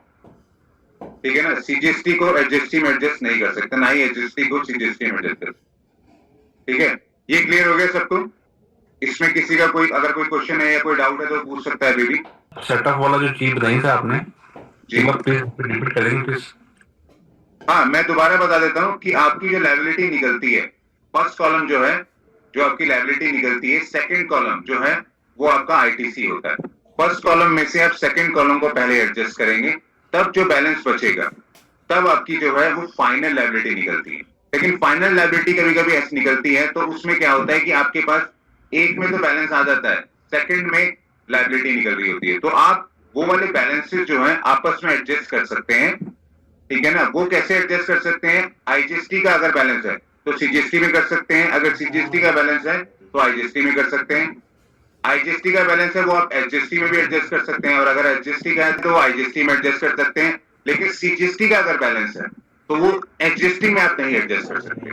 ठीक है ना। सीजीएसटी को एचजीएसटी में एडजस्ट नहीं कर सकते, ना ही एचजीएसटी को सीजीएसटी में एडजस्ट कर सकते, ठीक है। ये क्लियर हो गया सबको? इसमें किसी का कोई अगर कोई क्वेश्चन है या कोई डाउट है तो पूछ सकता है अभी भी। सेटअप वाला जो चीज बताई था आपने, जी रिपीट करेंगे प्लीज? हाँ, मैं दोबारा बता देता हूँ कि आपकी जो लायबिलिटी निकलती है, फर्स्ट कॉलम जो है, जो आपकी लायबिलिटी निकलती है, सेकंड कॉलम जो है वो आपका आईटीसी होता है। फर्स्ट कॉलम में से आप सेकंड कॉलम को पहले एडजस्ट करेंगे, तब जो बैलेंस बचेगा तब आपकी जो है वो फाइनल लायबिलिटी निकलती है। लेकिन फाइनल लायबिलिटी कभी कभी ऐसी निकलती है तो उसमें क्या होता है कि आपके पास एक में तो बैलेंस आ जाता है, सेकंड में लायबिलिटी निकल रही होती है, तो आप वो वाले बैलेंसेस जो है आपस में एडजस्ट कर सकते हैं, ठीक है ना। वो कैसे एडजस्ट कर सकते हैं? आईजीएसटी का अगर बैलेंस है तो सीजीएसटी में कर सकते हैं, अगर सीजीएसटी का बैलेंस है तो आईजीएसटी में कर सकते हैं, आईजीएसटी का बैलेंस है वो आप एचजीएसटी में भी एडजस्ट कर सकते हैं, और अगर एचजीएसटी का है तो आईजीएसटी में एडजस्ट कर सकते हैं। लेकिन सीजीएसटी का अगर बैलेंस है तो वो एचजीएसटी में आप नहीं एडजस्ट कर सकते,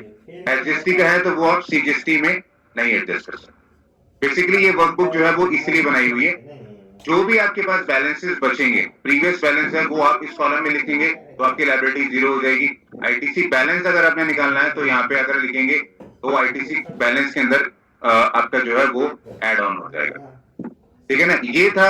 एचजीएसटी का है तो वो आप सीजीएसटी में नहीं एडजस्ट कर सकते। बेसिकली ये वर्कबुक जो है वो इसलिए बनाई हुई है, जो भी आपके पास बैलेंसेस बचेंगे, प्रीवियस बैलेंस है वो आप इस कॉलम में लिखेंगे तो आपकी लायबिलिटी जीरो हो जाएगी। आईटीसी बैलेंस अगर आपने निकालना है तो यहाँ पे अगर लिखेंगे तो आईटीसी बैलेंस के अंदर आपका जो है वो एड ऑन हो जाएगा, ठीक है ना। ये था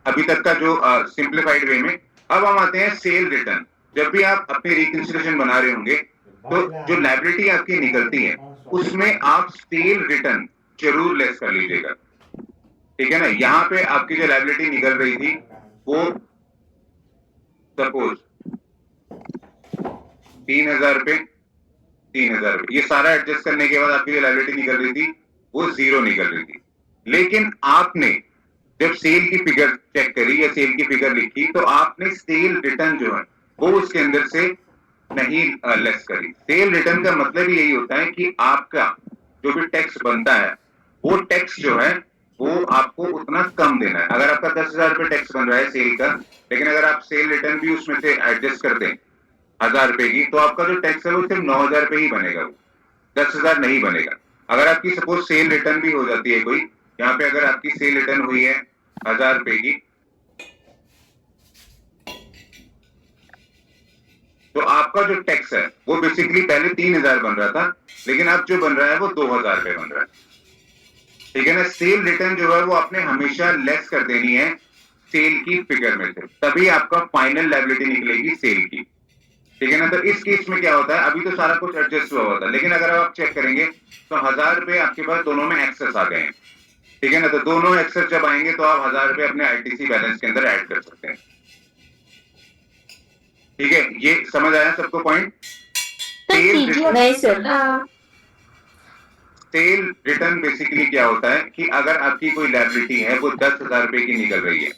अभी तक का जो सिंप्लीफाइड वे में। अब हम आते हैं सेल रिटर्न। जब भी आप अपनी रिकंसिलिएशन बना रहे होंगे तो जो लायबिलिटी आपकी निकलती है उसमें आप सेल रिटर्न जरूर लेस कर लीजिएगा, ठीक है ना। यहाँ पे आपकी जो लायबिलिटी निकल रही थी वो सपोज 3,000 रुपए, 3,000 रुपए, ये सारा एडजस्ट करने के बाद आपकी जो लायबिलिटी निकल रही थी वो जीरो निकल रही थी। लेकिन आपने जब सेल की फिगर चेक करी या सेल की फिगर लिखी तो आपने सेल रिटर्न जो है वो उसके अंदर से नहीं लेस करी। सेल रिटर्न का मतलब यही होता है कि आपका जो भी टैक्स बनता है वो टैक्स जो है वो आपको उतना कम देना है। अगर आपका 10,000 रुपए टैक्स बन रहा है सेल का, लेकिन अगर आप सेल रिटर्न भी उसमें से एडजस्ट कर दें 1,000 रुपए की, तो आपका जो टैक्स है वो सिर्फ 9,000 रुपए ही बनेगा, वो 10,000 नहीं बनेगा। अगर आपकी सपोज सेल रिटर्न भी हो जाती है कोई, यहाँ पे अगर आपकी सेल रिटर्न हुई है 1,000 रुपए की, तो आपका जो टैक्स है वो बेसिकली पहले 3,000 बन रहा था, लेकिन अब जो बन रहा है वो 2,000 रुपए बन रहा है, ठीक है ना। सेल रिटर्न जो है वो आपने हमेशा लेस कर देनी है सेल की फिगर में से, तभी आपका फाइनल लायबिलिटी निकलेगी सेल की, ठीक है ना। तो इस केस में क्या होता है, अभी तो सारा कुछ एडजस्ट हुआ होता है, लेकिन अगर आप चेक करेंगे तो 1,000 रुपए आपके पास दोनों में एक्सेस आ गए हैं, ठीक है ना। तो दोनों एक्सेस जब आएंगे तो आप 1,000 रुपए अपने आईटीसी बैलेंस के अंदर ऐड कर सकते हैं, ठीक है। ये समझ आया सबको पॉइंट? नहीं सर। सेल रिटर्न बेसिकली क्या होता है कि अगर आपकी कोई लायबिलिटी है वो 10,000 रुपए की निकल रही है,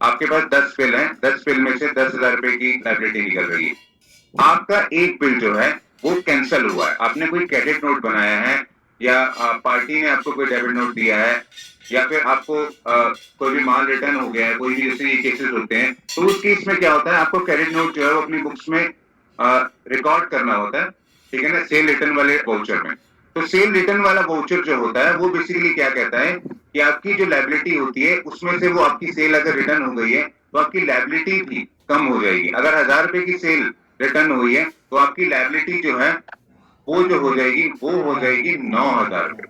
आपके पास 10 बिल हैं, 10 बिल में से 10,000 रुपए की लायबिलिटी निकल रही है, आपका एक बिल जो है वो कैंसिल हुआ है, आपने कोई क्रेडिट नोट बनाया है या पार्टी ने आपको कोई डेबिट नोट दिया है, या फिर आपको कोई भी माल रिटर्न हो गया है, कोई भी जैसे ये केसेस होते हैं, तो उस केस में क्या होता है, आपको क्रेडिट नोट जो है वो अपनी बुक्स में रिकॉर्ड करना होता है, ठीक है ना, सेल रिटर्न वाले वाउचर में। तो सेल रिटर्न वाला वाउचर जो होता है वो बेसिकली क्या कहता है कि आपकी जो लायबिलिटी होती है उसमें से वो आपकी सेल अगर रिटर्न हो गई है तो आपकी लायबिलिटी भी कम हो जाएगी। अगर 1,000 रुपए की सेल रिटर्न हुई है तो आपकी लायबिलिटी जो है वो जो हो जाएगी वो हो जाएगी 9,000 रुपए,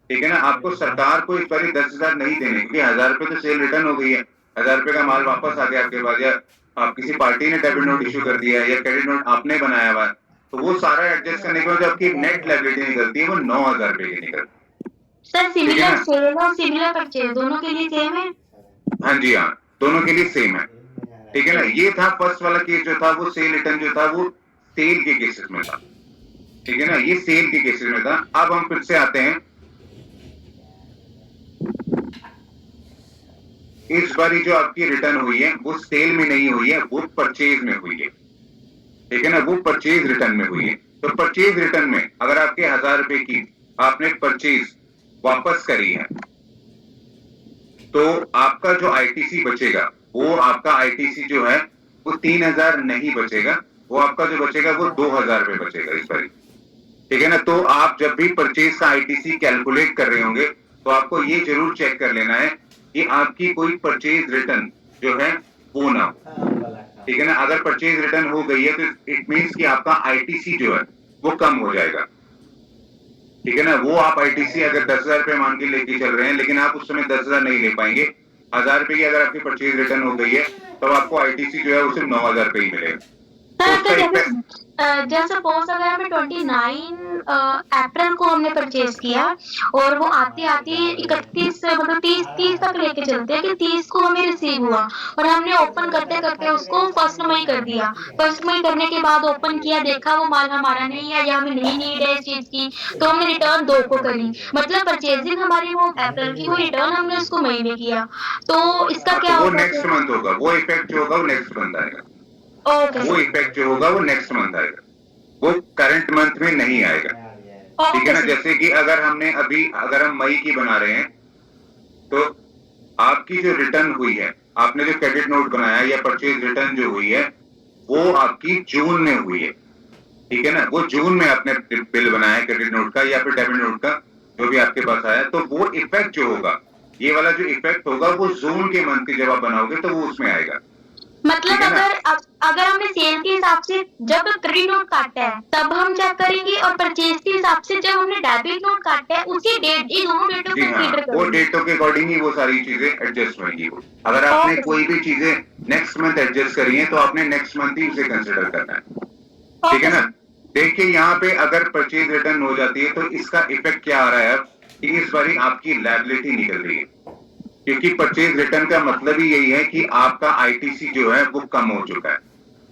ठीक है ना, आपको सरकार को इस बार 10,000 नहीं देने, क्योंकि 1,000 रुपए तो सेल रिटर्न हो गई है, 1,000 रुपए का माल वापस आ गया आपके पास, या आप किसी पार्टी ने डेबिट नोट इशू कर दिया है या क्रेडिट नोट आपने बनाया हुआ है, तो वो सारा एडजस्ट करने के बाद जो आपकी नेट लायबिलिटी निकलती है वो 9,000 रुपए की निकलती सर है। ठीक है सिमिलर ना? सेल और सिमिलर परचेज दोनों के लिए सेम है? हाँ जी, हाँ, दोनों के लिए सेम है। ठीक है ना, ये था फर्स्ट वाला केस जो था, वो सेल रिटर्न जो था वो सेल के केसेस में था। ठीक है ना, ये सेल के केसेस में था। अब हम फिर से आते हैं, इस बारी जो आपकी रिटर्न हुई है वो सेल में नहीं हुई है, वो परचेज में हुई है। ठीक है ना, वो परचेज रिटर्न में हुई है। तो परचेज रिटर्न में अगर आपके 1,000 रुपए की आपने परचेज वापस करी है, तो आपका जो आईटीसी बचेगा, वो आपका आईटीसी जो है वो 3,000 नहीं बचेगा, वो आपका जो बचेगा वो 2,000 रुपए बचेगा इस बारी। ठीक है ना, तो आप जब भी परचेज का आईटीसी कैलकुलेट कर रहे होंगे तो आपको ये जरूर चेक कर लेना है कि आपकी कोई परचेज रिटर्न जो है वो ना हो। ठीक है ना, अगर परचेज रिटर्न हो गई है तो इट मींस कि आपका आईटीसी जो है वो कम हो जाएगा। ठीक है ना, वो आप आईटीसी अगर 10,000 रुपए मान के लेके चल रहे हैं, लेकिन आप उस समय 10,000 नहीं ले पाएंगे, 1,000 रुपए की अगर आपकी परचेज रिटर्न हो गई है तो आपको आईटीसी जो है वो सिर्फ 9,000 रुपए ही मिलेगा। तो उसका इफेक्ट, जैसे सपोज अगर हमें 29 अप्रैल को हमने परचेज किया और वो आते आते 31 मतलब 30 तक लेके चलते हैं कि 30 को हमें रिसीव हुआ और हमने ओपन करते करते उसको 1 मई कर दिया। 1 मई करने के बाद ओपन किया, देखा वो माल हमारा नहीं है या हमें नहीं नीड है इस चीज की, तो हमने रिटर्न 2 को करी। मतलब परचेजिंग हमारी वो अप्रैल की, वो रिटर्न हमने उसको मई में किया। तो इसका क्या वो होगा? नेक्स्ट मंथ होगा, वो इफेक्ट जो होगा वो नेक्स्ट मंथ आएगा। ओके वो इफेक्ट जो होगा वो नेक्स्ट मंथ आएगा, वो करंट मंथ में नहीं आएगा। ठीक है ना, जैसे कि अगर हमने अभी अगर हम मई की बना रहे हैं तो आपकी जो रिटर्न हुई है, आपने जो क्रेडिट नोट बनाया या परचेज रिटर्न जो हुई है वो आपकी जून में हुई है। ठीक है ना, वो जून में आपने बिल बनाया क्रेडिट नोट का या फिर डेबिट नोट का, जो भी आपके पास आया, तो वो इफेक्ट जो होगा, ये वाला जो इफेक्ट होगा वो जून के मंथ की जब आप बनाओगे तो वो उसमें आएगा। मतलब अगर हमने सेल के हिसाब से जब क्रेडिट नोट काटा है तब हम चेक करेंगे और परचेज के हिसाब से जब हमने डेबिट नोट काटा है उसी डेट, इन दोनों डेटों जी को हाँ, कंसीडर वो करेंगे। डेटों के अकॉर्डिंग ही वो सारी चीजें एडजस्ट होंगी। अगर आपने ओके। कोई भी चीजें नेक्स्ट मंथ एडजस्ट करी है तो आपने नेक्स्ट मंथ ही उसे कंसिडर करना है। ठीक है ओके ना, देखिए यहाँ पे अगर परचेज रिटर्न हो जाती है तो इसका इफेक्ट क्या आ रहा है कि इस बारी आपकी लायबिलिटी निकल रही है, क्योंकि परचेज रिटर्न का मतलब ही यही है कि आपका आईटीसी जो है वो कम हो चुका है।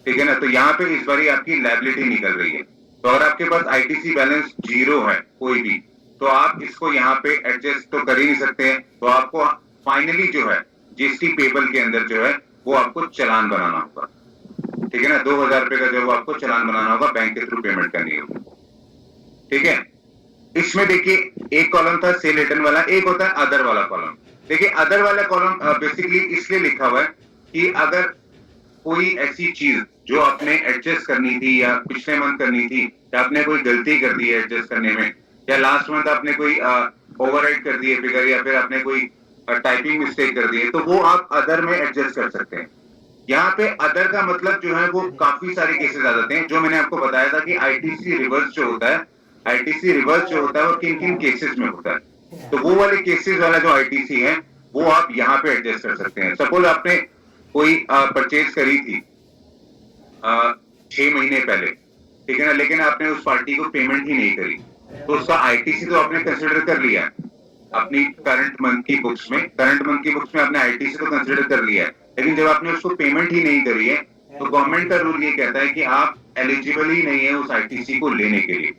ठीक है ना, तो यहाँ पे इस बारी आपकी लायबिलिटी निकल रही है। तो अगर आपके पास आईटीसी बैलेंस 0 है कोई भी, तो आप इसको यहाँ पे एडजस्ट तो कर ही नहीं सकते हैं, तो आपको फाइनली जो है जीएसटी पेबल के अंदर जो है वो आपको चालान बनाना होगा। ठीक है ना, 2,000 रुपए का जो आपको चालान बनाना होगा, बैंक के थ्रू पेमेंट करनी होगी। ठीक है, इसमें देखिए एक कॉलम था सेल रिटर्न वाला, एक होता है अदर वाला कॉलम। देखिए अदर वाला कॉलम बेसिकली इसलिए लिखा हुआ है कि अगर कोई ऐसी चीज जो आपने एडजस्ट करनी थी या पिछले मंथ करनी थी, या आपने कोई गलती कर दी है एडजस्ट करने में, या लास्ट मंथ आपने कोई ओवरराइड कर दी है फिगर, या फिर आपने कोई टाइपिंग मिस्टेक कर दी है, तो वो आप अदर में एडजस्ट कर सकते हैं। यहाँ पे अदर का मतलब जो है वो काफी सारे केसेस आ जाते हैं, जो मैंने आपको बताया था कि आईटीसी रिवर्स जो होता है, आईटीसी रिवर्स जो होता है वो किन किन केसेस में होता है। तो वो वाले केसेस वाला जो आईटीसी है वो आप यहाँ पे एडजस्ट कर सकते हैं। सपोज आपने कोई परचेज करी थी 6 महीने पहले, ठीक है ना, लेकिन आपने उस पार्टी को पेमेंट ही नहीं करी, तो उसका आईटीसी तो आपने कंसिडर कर लिया है अपनी करंट मंथ की बुक्स में, आपने आईटीसी तो कंसिडर कर लिया है, लेकिन जब आपने उसको पेमेंट ही नहीं करी है तो गवर्नमेंट का रूल ये कहता है कि आप एलिजिबल ही नहीं है उस आईटीसी को लेने के लिए,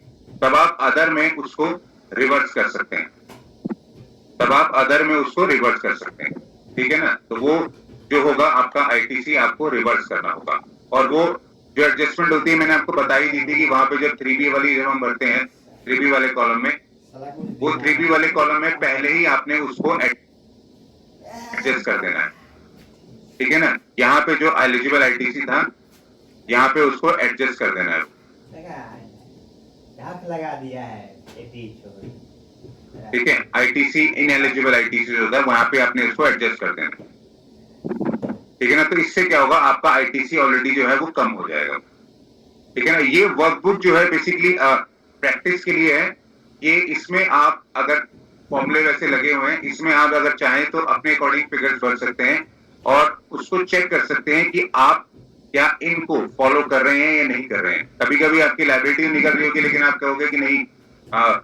तब आप अदर में उसको रिवर्स कर सकते हैं, ठीक है ना। तो वो जो होगा आपका आईटीसी आपको रिवर्स करना होगा, और वो जो एडजस्टमेंट होती है मैंने आपको बता ही दी थी कि वहां पे जब 3B वाली जब हम भरते हैं 3B वाले कॉलम में, वो 3B वाले कॉलम में पहले ही आपने उसको एडजस्ट कर देना है, ठीक है ना। यहाँ पे जो एलिजिबल आईटीसी था यहाँ पे उसको एडजस्ट कर देना है, लगा दिया है, ठीक है। आईटीसी इनएलिजिबल आईटीसी जो होता है वहां पे आपने उसको एडजस्ट कर देना, ठीक है ना। तो इससे क्या होगा, आपका आईटीसी ऑलरेडी जो है वो कम हो जाएगा, ठीक है ना। ये वर्कबुक जो है बेसिकली प्रैक्टिस के लिए है, ये इसमें आप अगर फॉर्मूले वैसे लगे हुए हैं, इसमें आप अगर चाहें तो अपने अकॉर्डिंग फिगर्स भर सकते हैं और उसको चेक कर सकते हैं कि आप क्या इनको फॉलो कर रहे हैं या नहीं कर रहे हैं। कभी कभी आपकी लाइबिलिटी निकल रही होगी लेकिन आप कहोगे कि नहीं,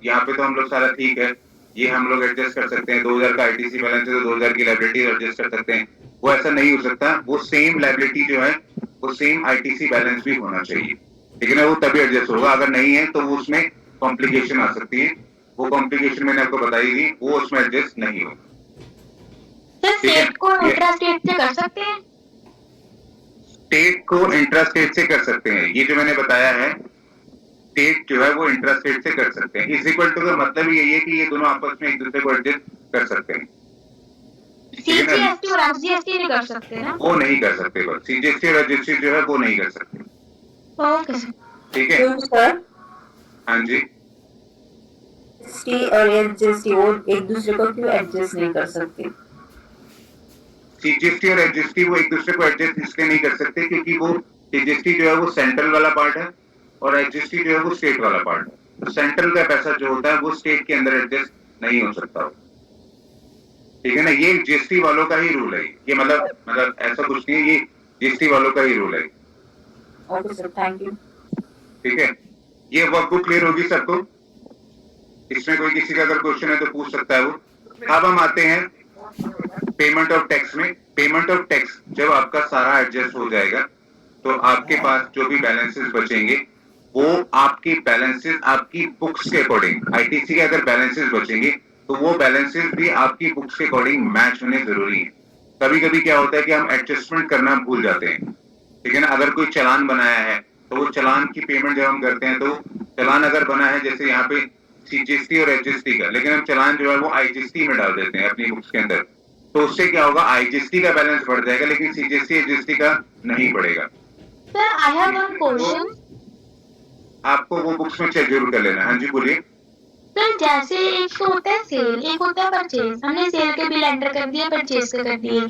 यहाँ पे तो हम लोग सारा ठीक है, ये हम लोग एडजस्ट कर सकते हैं, 2000 का आईटीसी बैलेंस है तो 2000 की लाइबिलिटी एडजस्ट कर सकते हैं। वो ऐसा नहीं हो सकता, वो सेम लाइबिलिटी जो है वो सेम आईटीसी बैलेंस भी होना चाहिए, ठीक है ना, वो तभी एडजस्ट होगा। अगर नहीं है तो वो उसमें कॉम्प्लिकेशन आ सकती है, वो कॉम्प्लिकेशन मैंने आपको बताई थी, वो उसमें एडजस्ट नहीं होगा। सर स्टेट को इंट्रा स्टेट से कर सकते हैं? स्टेट को इंट्रा स्टेट से कर सकते हैं, ये जो मैंने बताया है स्टेट जो है वो इंट्रा स्टेट से कर सकते हैं। इज इक्वल टू का मतलब यही है कि ये दोनों आपस में एक दूसरे को एडजस्ट कर सकते हैं। सीजीएसटी और एसजीएसटी नहीं कर सकते ना? वो नहीं कर सकते, बस सीजीएसटी और एसजीएसटी जो है वो नहीं कर सकते। Okay sir. ठीक है, क्यों सर? हाँ जी। एसटी और एसजीएसटी वो एक दूसरे को क्यों एडजस्ट नहीं कर सकते? सीजीएसटी और एसजीएसटी वो एक दूसरे को एडजस्ट इसलिए नहीं कर सकते क्योंकि वो सीजीएसटी जो है वो सेंट्रल वाला पार्ट है और एसजीएसटी जो है वो स्टेट वाला पार्ट है। तो सेंट्रल का पैसा जो होता है वो स्टेट के अंदर एडजस्ट नहीं हो सकता, ठीक है ना। ये जीएसटी वालों का ही रूल है, ये मतलब ऐसा कुछ नहीं है, ये जीएसटी वालों का ही रूल है। Okay sir, thank you. ठीक है, ये वर्कबुक क्लियर होगी सबको? इसमें कोई किसी का अगर क्वेश्चन है तो पूछ सकता है वो। अब हम आते हैं पेमेंट ऑफ टैक्स में। पेमेंट ऑफ टैक्स जब आपका सारा एडजस्ट हो जाएगा तो आपके पास जो भी बैलेंसेस बचेंगे वो आपकी बैलेंसेस आपकी बुक्स के अकॉर्डिंग, आईटीसी के अगर बैलेंसेस बचेंगे तो वो बैलेंसेस भी आपकी बुक्स के अकॉर्डिंग मैच होने जरूरी है। कभी कभी क्या होता है कि हम एडजस्टमेंट करना भूल जाते हैं, ठीक है ना। अगर कोई चालान बनाया है तो वो चालान की पेमेंट जब हम करते हैं तो चालान अगर बना है जैसे यहाँ पे सीजीएसटी और एचजीएसटी का, लेकिन हम चालान जो है वो आईजीएसटी में डाल देते हैं अपनी बुक्स के अंदर, तो उससे क्या होगा, आईजीएसटी का बैलेंस बढ़ जाएगा लेकिन सीजीएसटी एचजीएसटी का नहीं बढ़ेगा। Sir I have one question. आपको वो बुक्स में चेक जरूर कर लेना। हाँ जी बोलिए। सर जैसे एक तो होता है सेल, एक होता है परचेज, हमने सेल के बिल एंटर कर दिए, परचेज के कर दिए।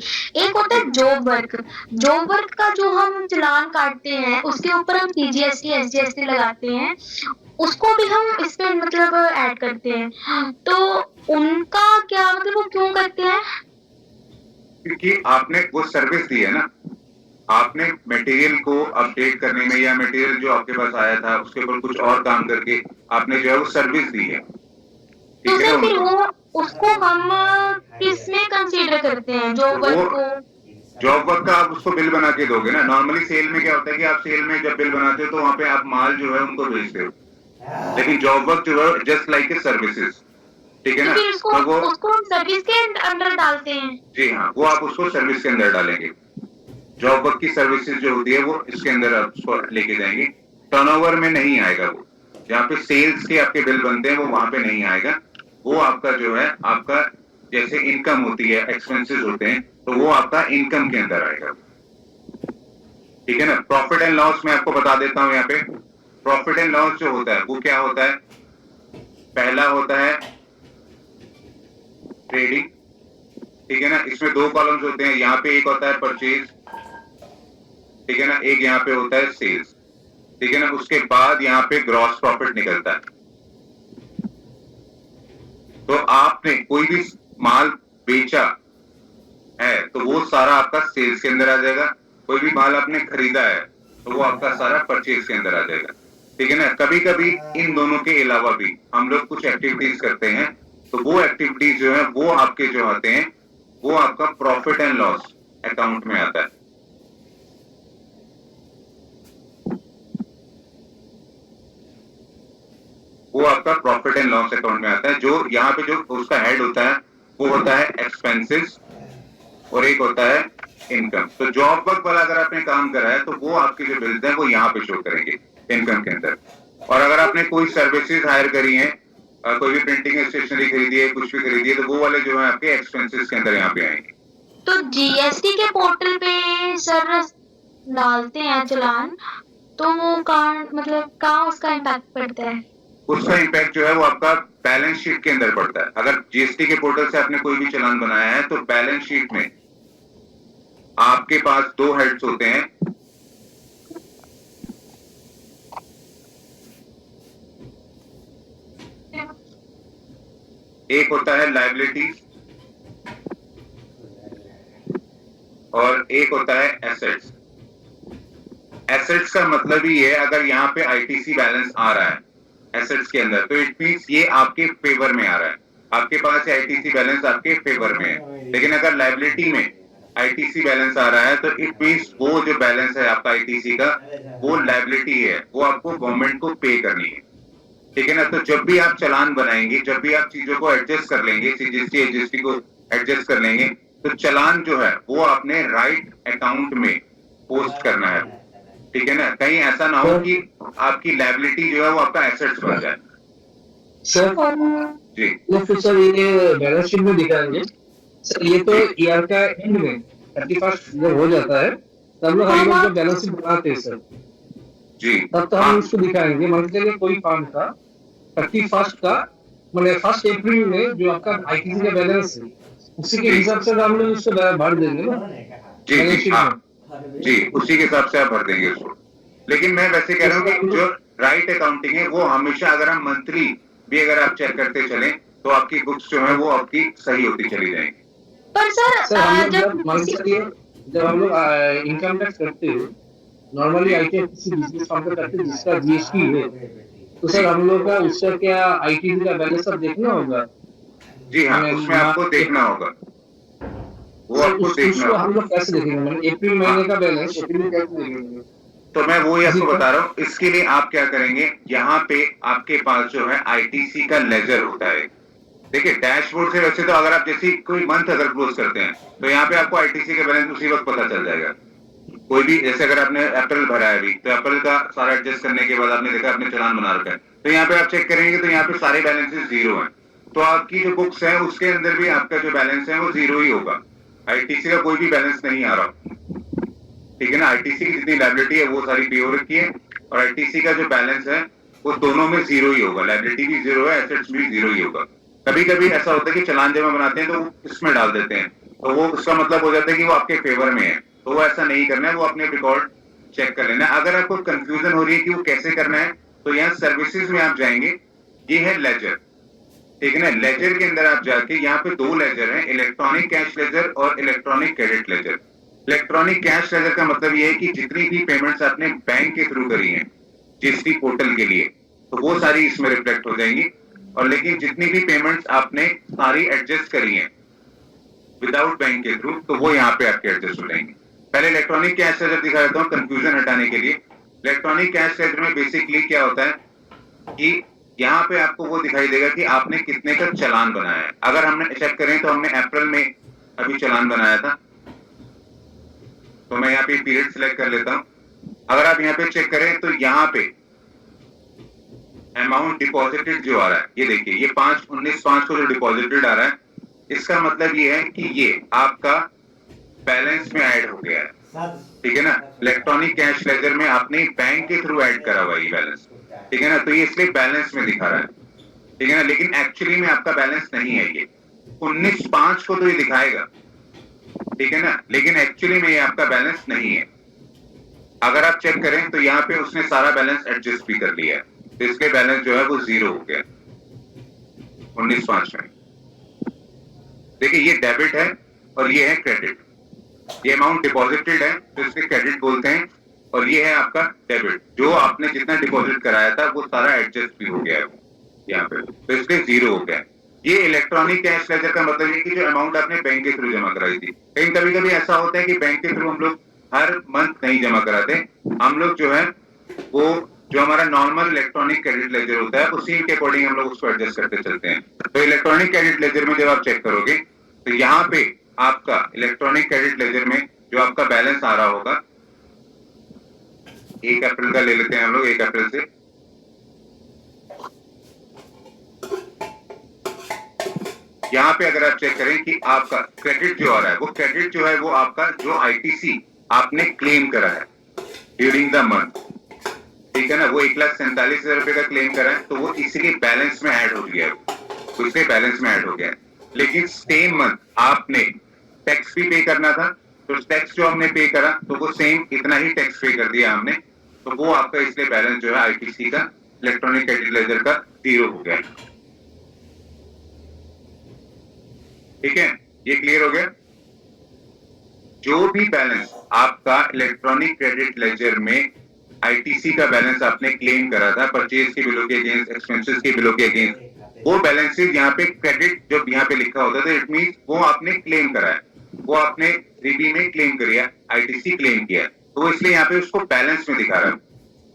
एक होता है जॉब वर्क। जॉब वर्क का जो हम चालान काटते हैं उसके ऊपर हम सीजीएसटी एसजीएसटी लगाते हैं, उसको भी हम इस पे मतलब ऐड करते हैं, तो उनका क्या मतलब, वो क्यों करते हैं? क्योंकि आपने वो सर्विस दी है ना, आपने मटेरियल को अपडेट करने में या मटेरियल जो आपके पास आया था उसके ऊपर कुछ और काम करके आपने जो है वो सर्विस दी है, तो ठीक है सर फिर ना। वो उसको हम किस में कंसीडर करते हैं, जॉब वर्क को? जॉब वर्क का आप उसको बिल बना के दोगे ना। नॉर्मली सेल में क्या होता है कि आप सेल में जब बिल बनाते हो तो वहां पे आप माल जो है उनको भेजते हो, लेकिन जॉब वर्क जो है जस्ट लाइक ए सर्विसेज, ठीक है तो ना। फिर उसको तो वो उसको हम सर्विस के अंडर डालते हैं? जी हाँ, वो आप उसको सर्विस के अंदर डालेंगे। जॉब वर्क की सर्विसेज जो होती है वो इसके अंदर आप उसको लेके जाएंगे। टर्नओवर में नहीं आएगा वो, जहाँ पे सेल्स के आपके बिल बनते हैं वो वहां पे नहीं आएगा। वो आपका जो है आपका जैसे इनकम होती है, एक्सपेंसेस होते हैं, तो वो आपका इनकम के अंदर आएगा, ठीक है ना। प्रॉफिट एंड लॉस में आपको बता देता हूं यहाँ पे। प्रॉफिट एंड लॉस जो होता है वो क्या होता है, पहला होता है ट्रेडिंग, ठीक है ना। इसमें दो कॉलम्स होते हैं, यहाँ पे एक होता है परचेज, ठीक है ना, एक यहाँ पे होता है सेल्स, ठीक है ना। उसके बाद यहाँ पे ग्रॉस प्रॉफिट निकलता है। तो आपने कोई भी माल बेचा है तो वो सारा आपका सेल्स के अंदर आ जाएगा। कोई भी माल आपने खरीदा है तो वो आपका सारा परचेज के अंदर आ जाएगा, ठीक है ना। कभी कभी इन दोनों के अलावा भी हम लोग कुछ एक्टिविटीज करते हैं, तो वो एक्टिविटीज जो है वो आपके जो आते हैं वो आपका प्रॉफिट एंड लॉस अकाउंट में आता है। वो आपका प्रॉफिट एंड लॉस अकाउंट में आता है। जो यहाँ पे जो उसका हेड होता है वो होता है एक्सपेंसेस और एक होता है इनकम। तो जॉब वर्क वाला अगर आपने काम करा है तो वो आपके जो बिल्स हैं वो यहाँ पे शो करेंगे इनकम के अंदर। और अगर आपने कोई सर्विसेज हायर करी हैं, कोई भी प्रिंटिंग स्टेशनरी खरीदी है, कुछ भी खरीदी है, तो वो वाले जो है आपके एक्सपेंसेस के अंदर यहाँ पे आएंगे। तो जीएसटी के पोर्टल पे सर डालते हैं चालान, तो वो कहाँ उसका इम्पैक्ट पड़ता है? उसका इम्पैक्ट जो है वो आपका बैलेंस शीट के अंदर पड़ता है। अगर जीएसटी के पोर्टल से आपने कोई भी चालान बनाया है तो बैलेंस शीट में आपके पास दो हेड्स होते हैं, एक होता है लायबिलिटीज और एक होता है एसेट्स। एसेट्स का मतलब ही है अगर यहाँ पे आईटीसी बैलेंस आ रहा है एसेट्स के अंदर, तो इट मींस ये आपके फेवर में आ रहा है, आपके पास आईटीसी बैलेंस आपके फेवर में है। लेकिन अगर लायबिलिटी में आईटीसी बैलेंस आ रहा है तो इट मींस वो जो बैलेंस है आपका आईटीसी का, वो लायबिलिटी है, वो आपको गवर्नमेंट को पे करनी है। ठीक है ना। तो जब भी आप चालान बनाएंगे, जब भी आप चीजों को एडजस्ट कर लेंगे, सीजीएसटी एजीएसटी को एडजस्ट कर लेंगे, तो चालान जो है वो अपने राइट अकाउंट में पोस्ट करना है। ठीक है ना। कहीं ऐसा ना हो कि आपकी लायबिलिटी जो है वो आपका एसेट्स बन जाए। सर जी ये फिर सर ये बैलेंस शीट में दिखाएंगे सर, ये तो ईयर का एंड में 31 जब हो जाता है तब लोग हम लोग जब बैलेंस शीट बनाते हैं सर, जी तब तो हम उसको दिखाएंगे। मान लीजिए कोई फॉर्म का 31 का मतलब 1 अप्रैल में जो आपका आईटीसी का बैलेंस है उसी के हिसाब से हम लोग उसको भर देंगे ना जी बैलेंस जी शीट हाँ में। जी, उसी के हिसाब से आप भर देंगे उसको। लेकिन मैं वैसे कह रहा हूँ कि जो राइट अकाउंटिंग है वो हमेशा, अगर हम मंथली भी अगर आप चेक करते चलें तो आपकी बुक्स जो है वो आपकी सही होती चली जाएंगी। पर सर हम लोग जब जब मान लीजिए जब हम लोग इनकम टैक्स करते हैं नॉर्मली आईटी किसी बिजनेस फॉर्म पे करते हैं जिसका जीएसटी है, तो सर हम लोग का उसका क्या आईटी का बैलेंस सब देखना होगा। जी हाँ, हमें उसमें आपको देखना होगा, वो सर आपको देखना उसको होगा। हम लोग कैसे देखेंगे, मतलब अप्रैल महीने का बैलेंस अप्रैल में कैसे देखेंगे। तो मैं वो ही आपको जी, बता रहा हूँ। इसके लिए आप क्या करेंगे, यहाँ पे आपके पास जो है आईटीसी का लेजर होता है। देखिए डैशबोर्ड से वैसे तो अगर आप जैसी कोई मंथ अगर क्लोज करते हैं तो यहाँ पे आपको आईटीसी का बैलेंस उसी वक्त पता चल जाएगा। कोई भी जैसे अगर आपने अप्रैल भरा है अभी, तो अप्रैल का सारा एडजस्ट करने के बाद आपने देखा आपने चालान बना रखा है, तो यहाँ पे आप चेक करेंगे तो यहाँ पे सारे बैलेंसेस जीरो हैं। तो आपकी जो बुक्स है उसके अंदर भी आपका जो बैलेंस है वो जीरो ही होगा, आईटीसी का कोई भी बैलेंस नहीं आ रहा। ठीक है ना। आईटीसी की जितनी लायबिलिटी है वो सारी पे हो रखी है और आईटीसी का जो बैलेंस है वो दोनों में जीरो ही होगा, लायबिलिटी भी जीरो है, एसेट्स भी जीरो ही होगा। कभी कभी ऐसा होता है कि चालान जब हम बनाते हैं तो वो इसमें डाल देते हैं, तो वो उसका मतलब हो जाता है कि वो आपके फेवर में है, तो वो ऐसा नहीं करना है, वो अपने रिकॉर्ड चेक कर लेना है। अगर आपको कंफ्यूजन हो रही है कि वो कैसे करना है तो यहाँ सर्विसेज में आप जाएंगे, ये है लेजर। ठीक है ना। लेजर के अंदर आप जाके यहाँ पे दो लेजर हैं, इलेक्ट्रॉनिक कैश लेजर और electronic credit ledger. Electronic cash ledger का मतलब ये है कि जितनी भी पेमेंट्स आपने बैंक के थ्रू करी हैं जीएसटी पोर्टल के लिए, तो वो सारी इसमें रिफ्लेक्ट हो जाएंगी। और लेकिन जितनी भी पेमेंट्स आपने सारी एडजस्ट करी हैं विदाउट बैंक के थ्रू, तो वो यहाँ पे आपके एडजस्ट हो जाएंगे। पहले इलेक्ट्रॉनिक कैश लेजर दिखा देता हूँ कंफ्यूजन हटाने के लिए। इलेक्ट्रॉनिक कैश लेजर में बेसिकली क्या होता है कि यहाँ पे आपको वो दिखाई देगा कि आपने कितने का चालान बनाया है। अगर हमने चेक करें तो हमने अप्रैल में अभी चालान बनाया था, तो मैं यहाँ पे पीरियड सिलेक्ट कर लेता हूं। अगर आप यहाँ पे चेक करें तो यहाँ पे अमाउंट डिपॉजिटेड जो आ रहा है, ये देखिए, ये 5/19/5 को जो डिपॉजिटेड आ रहा है, इसका मतलब ये है कि ये आपका बैलेंस में ऐड हो गया है। ठीक है ना। इलेक्ट्रॉनिक कैश लेजर में आपने बैंक के थ्रू ऐड करा हुआ है ये बैलेंस। ठीक है ना। तो ये इसलिए बैलेंस में दिखा रहा है। ठीक है ना। लेकिन एक्चुअली में आपका बैलेंस नहीं है ये। 19/5 को तो ये दिखाएगा, ठीक है ना, लेकिन एक्चुअली में ये आपका बैलेंस नहीं है। अगर आप चेक करें तो यहाँ पे उसने सारा बैलेंस एडजस्ट भी कर लिया है, तो इसलिए बैलेंस जो है वो जीरो हो गया 19/5 में। देखिए ये डेबिट है और ये है क्रेडिट। ये अमाउंट डिपॉजिटेड है तो इसके क्रेडिट बोलते हैं, और ये है आपका डेबिट। जो आपने जितना डिपॉजिट कराया था वो सारा एडजस्ट भी हो गया है यहाँ पे, तो इसलिए जीरो हो गया। ये इलेक्ट्रॉनिक कैश लेजर का मतलब है कि जो अमाउंट आपने बैंक के थ्रू जमा कराई थी। लेकिन कभी कभी ऐसा होता है कि बैंक के थ्रू हम लोग हर मंथ नहीं जमा कराते, हम लोग जो है वो जो हमारा नॉर्मल इलेक्ट्रॉनिक क्रेडिट लेजर होता है उसी के अकॉर्डिंग हम लोग उसको एडजस्ट करते चलते हैं। तो इलेक्ट्रॉनिक क्रेडिट लेजर में जब आप चेक करोगे तो यहाँ पे आपका इलेक्ट्रॉनिक क्रेडिट लेजर में जो आपका बैलेंस आ रहा होगा, 1 अप्रैल का ले लेते हैं हम लोग, 1 अप्रैल से यहाँ पे अगर आप चेक करें कि आपका क्रेडिट जो आ रहा है, वो क्रेडिट जो है वो आपका जो आईटीसी आपने क्लेम करा है ड्यूरिंग द मंथ, ठीक है ना, वो 1,47,000 रुपए का क्लेम करा है, तो वो इसीलिए बैलेंस में ऐड हो गया है, तो इसलिए बैलेंस में ऐड हो गया है। लेकिन सेम मंथ आपने टैक्स भी पे करना था, तो टैक्स जो हमने पे करा तो वो सेम इतना ही टैक्स पे कर दिया हमने, तो वो आपका इसलिए बैलेंस जो है आईटीसी का इलेक्ट्रॉनिक क्रेडिट लेजर का जीरो हो गया। ठीक है, ये क्लियर हो गया। जो भी बैलेंस आपका इलेक्ट्रॉनिक क्रेडिट लेजर में आईटीसी का बैलेंस आपने क्लेम करा था परचेज के बिलों के अगेंस्ट, एक्सपेंसेस के बिलों के अगेंस्ट, वो बैलेंसेस यहाँ पे क्रेडिट जब यहाँ पे लिखा होता है, इट मीन वो आपने क्लेम करा है, वो आपने रिबी में क्लेम किया, आईटीसी क्लेम किया, तो वो इसलिए यहाँ पे उसको बैलेंस में दिखा रहा है।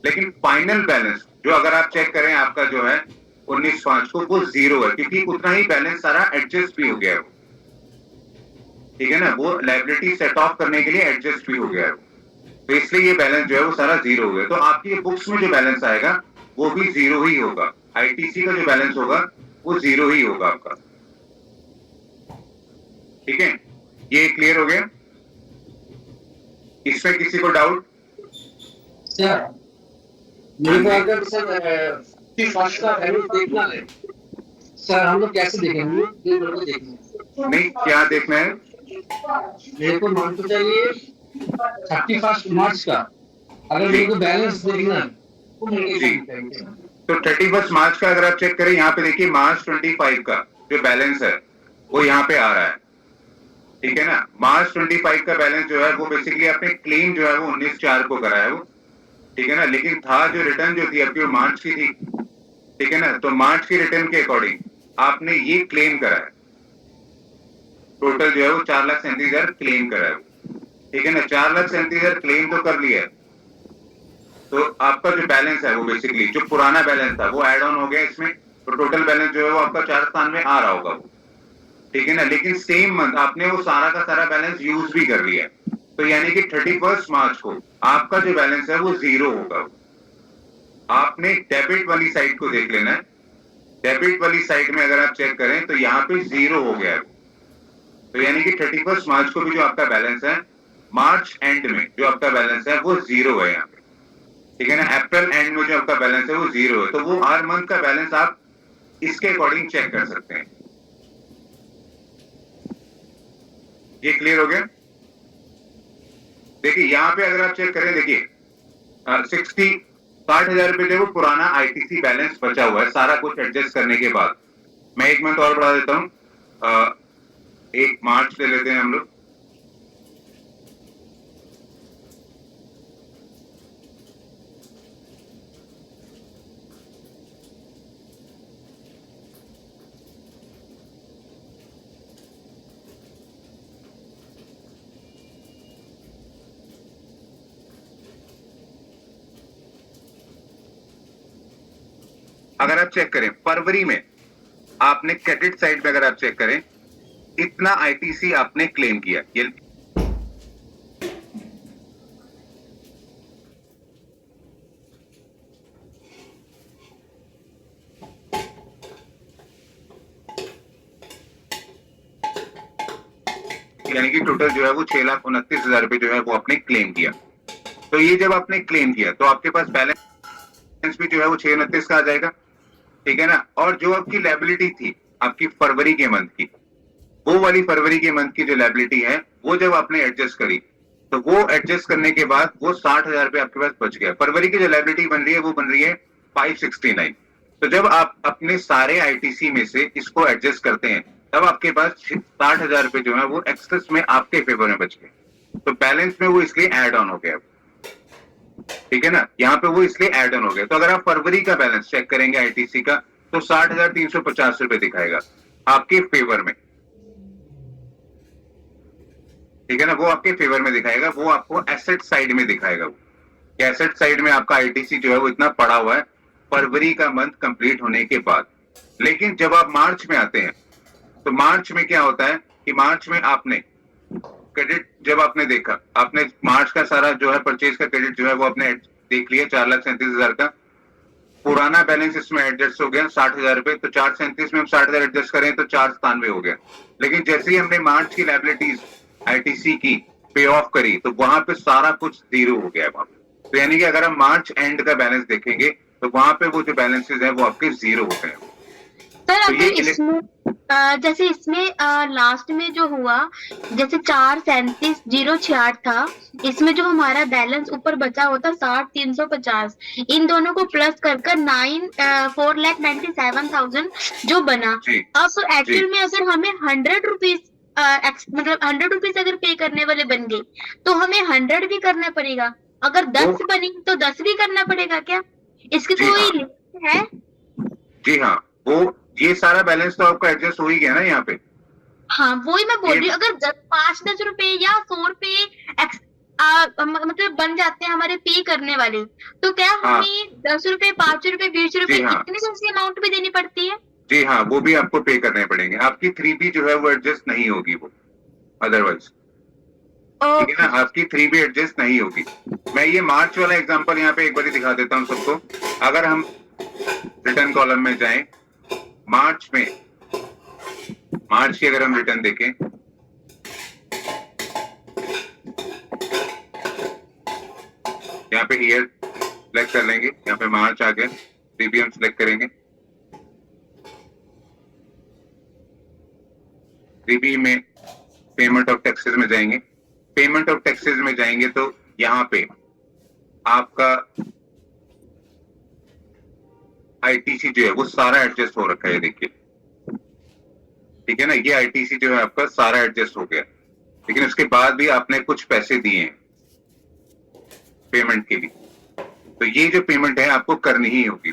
लेकिन फाइनल बैलेंस जो अगर आप चेक करें आपका जो है 19/5 को, वो 0 है, क्योंकि उतना ही बैलेंस सारा एडजस्ट भी हो गया है, ठीक है ना, वो लायबिलिटी सेट ऑफ करने के लिए एडजस्ट भी हो गया है, तो इसलिए ये बैलेंस जो है वो सारा 0 हो गया। तो आपकी बुक्स में जो बैलेंस आएगा वो भी 0 ही होगा, आईटीसी का जो बैलेंस होगा वो 0 ही होगा आपका, ठीक है, ये क्लियर हो गया। इसमें किसी को डाउट? सर मेरे को अगर सर फर्स्ट का वैल्यू देखना है सर, हम लोग कैसे देखेंगे? ये मेरे को देखना है। नहीं, क्या देखना है? मेरे को मान तो चाहिए 31 मार्च का, अगर मेरे को बैलेंस देखना है तो मेरे को जी। तो 31 मार्च का अगर आप चेक करें, यहाँ पे देखिए मार्च 25 का जो बैलेंस है वो यहाँ पे आ रहा है, ठीक है ना। मार्च 25 का बैलेंस जो है वो बेसिकली आपने क्लेम जो है वो 19/4 को करा है वो, ठीक है ना, लेकिन था जो रिटर्न जो थी आपकी वो मार्च की थी, ठीक है ना, तो मार्च की रिटर्न के अकॉर्डिंग आपने ये क्लेम करा है, टोटल जो है वो 4,37,000 क्लेम करा है, ठीक है ना, 4,37,000 क्लेम तो कर लिया है, तो आपका जो बैलेंस है वो बेसिकली जो पुराना बैलेंस था वो ऐड ऑन हो गया इसमें, तो टोटल बैलेंस जो है वो आपका 497 आ रहा होगा वो, ठीक है ना, लेकिन सेम मंथ आपने वो सारा का सारा बैलेंस यूज भी कर लिया, तो यानी कि 31 मार्च को आपका जो बैलेंस है वो 0 होगा। आपने डेबिट वाली साइड को देख लेना है, डेबिट वाली साइड में अगर आप चेक करें तो यहाँ पे 0 हो गया है, तो यानी कि 31 मार्च को भी जो आपका बैलेंस है, मार्च एंड में जो आपका बैलेंस है वो 0 है यहाँ पे, ठीक है ना, अप्रैल एंड में जो आपका बैलेंस है वो 0 है, तो वो हर मंथ का बैलेंस आप इसके अकॉर्डिंग चेक कर सकते हैं। ये क्लियर हो गया। देखिए यहाँ पे अगर आप चेक करें, देखिए 60,000 रुपए जो वो पुराना आईटीसी बैलेंस बचा हुआ है सारा कुछ एडजस्ट करने के बाद। मैं एक मंथ और बढ़ा देता हूँ, 1 मार्च ले लेते हैं हम लोग, अगर आप चेक करें फरवरी में आपने क्रेडिट साइड में अगर आप चेक करें इतना आईटीसी आपने क्लेम किया, ये यानी कि टोटल जो है वो 6,29,000 रुपए जो है वो आपने क्लेम किया। तो ये जब आपने क्लेम किया तो आपके पास बैलेंस भी जो है वो 6,29 का आ जाएगा, ठीक है ना। और जो आपकी लायबिलिटी थी आपकी फरवरी के मंथ की, वो वाली फरवरी के मंथ की जो लायबिलिटी है वो जब आपने एडजस्ट करी तो वो एडजस्ट करने के बाद वो 60,000 रुपए आपके पास बच गया। फरवरी की जो लायबिलिटी बन रही है वो बन रही है 569। तो जब आप अपने सारे आईटीसी में से इसको एडजस्ट करते हैं तब आपके पास 60,000 रुपए जो है वो एक्सेस में आपके फेवर में बच गए, तो बैलेंस में वो इसलिए एड ऑन हो गया, ठीक है ना, यहाँ पे वो इसलिए एड ऑन हो गया। तो अगर आप फरवरी का बैलेंस चेक करेंगे आईटीसी का तो 60,350 रुपए दिखाएगा आपके फेवर में, ठीक है ना, वो आपके फेवर में दिखाएगा, वो आपको एसेट साइड में दिखाएगा। वो एसेट साइड में आपका आईटीसी जो है वो इतना पड़ा हुआ है फरवरी का मंथ कंप्लीट होने के बाद। लेकिन जब आप मार्च में आते हैं तो मार्च में क्या होता है कि मार्च में आपने क्रेडिट जब आपने देखा, आपने मार्च का सारा जो है परचेज का क्रेडिट जो है वो आपने देख लिया 4,37,000 का, पुराना बैलेंस इसमें एडजस्ट हो गया 60,000 रुपए, तो 437 में हम 60,000 एडजस्ट करें तो 497 हो गया। लेकिन जैसे ही हमने मार्च की लायबिलिटीज आईटीसी की पे ऑफ करी तो वहां पे सारा कुछ 0 हो गया वहां पे। तो यानी कि अगर हम मार्च एंड का बैलेंस देखेंगे तो वहां पे वो जो बैलेंसेज है वो आपके 0 होते हैं, सर तो अगर ये इसमें जैसे इसमें लास्ट में जो हुआ, जैसे 437,068 था, इसमें जो हमारा बैलेंस ऊपर बचा होता 60,350, इन दोनों को प्लस कर कर 4,97,000 जो बना। जी अब जी एक्चुअल में अगर हमें 100 रुपीज मतलब 100 रुपीज अगर पे करने वाले बन गए, तो हमें 100 भी करना पड़ेगा। अगर वो 10 बनी तो 10 भी करना पड़ेगा क्या? इसकी जी कोई हाँ लिमिट है? जी हाँ, वो ये सारा बैलेंस तो आपका एडजस्ट हो ही गया ना यहाँ पे। हाँ, वही मैं बोल ये रही हूँ। अगर 5-10 रुपए या 100 रुपए मतलब बन जाते हैं हमारे पे करने वाले, तो क्या हाँ हमें 10 रुपए, 5 रुपए, 20 रुपए जी हाँ इतनी जैसी अमाउंट भी देनी पड़ती है? जी हाँ, वो भी आपको पे करने पड़ेंगे। आपकी 3B जो है वो एडजस्ट नहीं होगी वो, अदरवाइज। ठीक है ओके। ना, आपकी 3B एडजस्ट नहीं होगी। मैं ये मार्च वाला एग्जांपल यहाँ पे एक बार दिखा देता हूँ सबको। अगर हम रिटर्न कॉलम में जाएं, मार्च की अगर हम रिटर्न देखें, यहाँ पे ईयर सिलेक्ट कर लेंगे, यहाँ पे मार्च आ गया, 3B हम सिलेक्ट करेंगे। 3B में पेमेंट ऑफ टैक्सेस में जाएंगे। पेमेंट ऑफ टैक्सेस में जाएंगे तो यहाँ पे आपका आईटीसी जो है वो सारा एडजस्ट हो रखा है, देखिए। ठीक है ना, ये आईटीसी जो है आपका सारा एडजस्ट हो गया, लेकिन उसके बाद भी आपने कुछ पैसे दिए हैं पेमेंट के लिए, तो ये जो पेमेंट है आपको करनी ही होगी।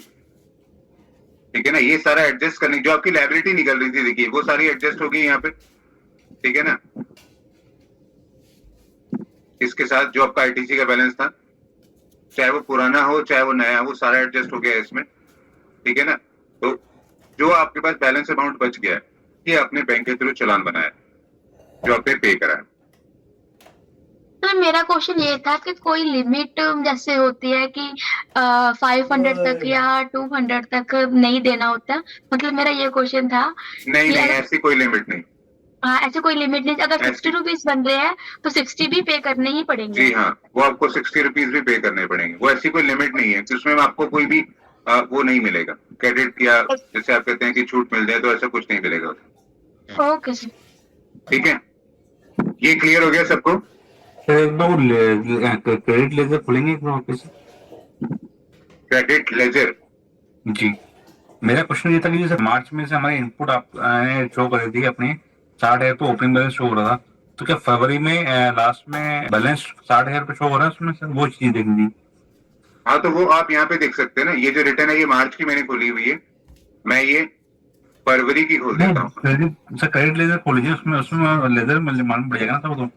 ठीक है ना, ये सारा एडजस्ट करने, जो आपकी लायबिलिटी निकल रही थी देखिए, वो सारी एडजस्ट हो गई यहाँ पे। ठीक है ना, इसके साथ जो आपका आईटीसी का बैलेंस था, चाहे वो पुराना हो चाहे वो नया हो, वो सारा एडजस्ट हो गया है इसमें। ठीक है ना, तो जो आपके पास बैलेंस अमाउंट बच गया है, ये आपने बैंक के थ्रू चालान बनाया, जो आपने पे करा है। तो मेरा क्वेश्चन ये था कि कोई लिमिट जैसे होती है कि 500 तक या 200 तक नहीं देना होता, मतलब मेरा ये क्वेश्चन था नहीं कि नहीं, अगर ऐसी कोई लिमिट नहीं। ऐसे कोई लिमिट नहीं, अगर ऐसी 60 रुपीज बन रहे हैं तो 60 भी पे करने ही पड़ेंगे? जी हाँ, वो आपको 60 रुपीज भी पे करने पड़ेंगे। वो ऐसी कोई लिमिट नहीं है, उसमें आपको कोई भी वो नहीं मिलेगा, क्रेडिट या जैसे आप कहते हैं कि छूट मिल जाए, तो ऐसा कुछ नहीं मिलेगा। Okay sir. ठीक है, ये क्लियर हो गया सबको? सर एक बार क्रेडिट लेजर खुलेंगे एक बार वापस से? क्रेडिट लेजर, जी, मेरा क्वेश्चन ये था कि जैसे मार्च में से हमारे इनपुट आप शो कर रही थी अपने 60,000 पे ओपनिंग बैलेंस शो हो रहा था, तो क्या फरवरी में लास्ट में बैलेंस 60,000 पे शो हो रहा है उसमें? सर वो चीज देखनी थी। हाँ तो वो आप यहाँ पे देख सकते हैं ना, ये जो रिटर्न है ये मार्च की मैंने खोली हुई है, मैं ये फरवरी की खोल देता हूँ। क्रेडिट सर, क्रेडिट लेजर खोल लीजिए, उसमें उसमें लेजर मालूम पड़ेगा ना सब। तो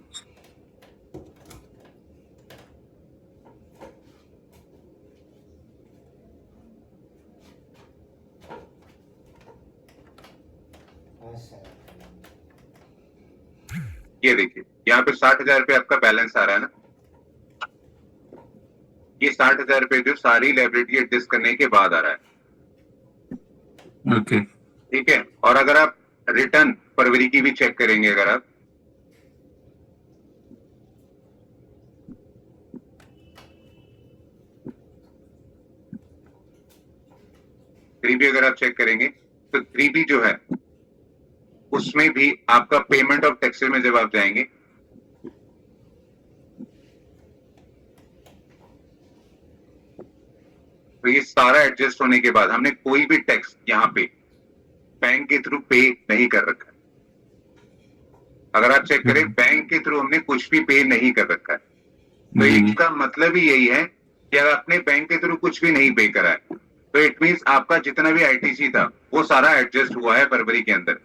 ये देखिए, यहाँ पे 60,000 रुपये आपका बैलेंस आ रहा है ना, ये 60,000 रुपये जो सारी लायबिलिटी एडजस्ट करने के बाद आ रहा है। ओके, ठीक है, और अगर आप रिटर्न फरवरी की भी चेक करेंगे, अगर आप थ्री अगर आप चेक करेंगे तो 3B जो है उसमें भी आपका पेमेंट ऑफ टैक्सेस में जब आप जाएंगे, तो ये सारा एडजस्ट होने के बाद हमने कोई भी टैक्स यहाँ पे बैंक के थ्रू पे नहीं कर रखा है। अगर आप चेक करें, बैंक के थ्रू हमने कुछ भी पे नहीं कर रखा है, तो इसका मतलब ही यही है कि अगर आपने बैंक के थ्रू कुछ भी नहीं पे करा है, तो इट मींस आपका जितना भी आईटीसी था वो सारा एडजस्ट हुआ है फरवरी के अंदर।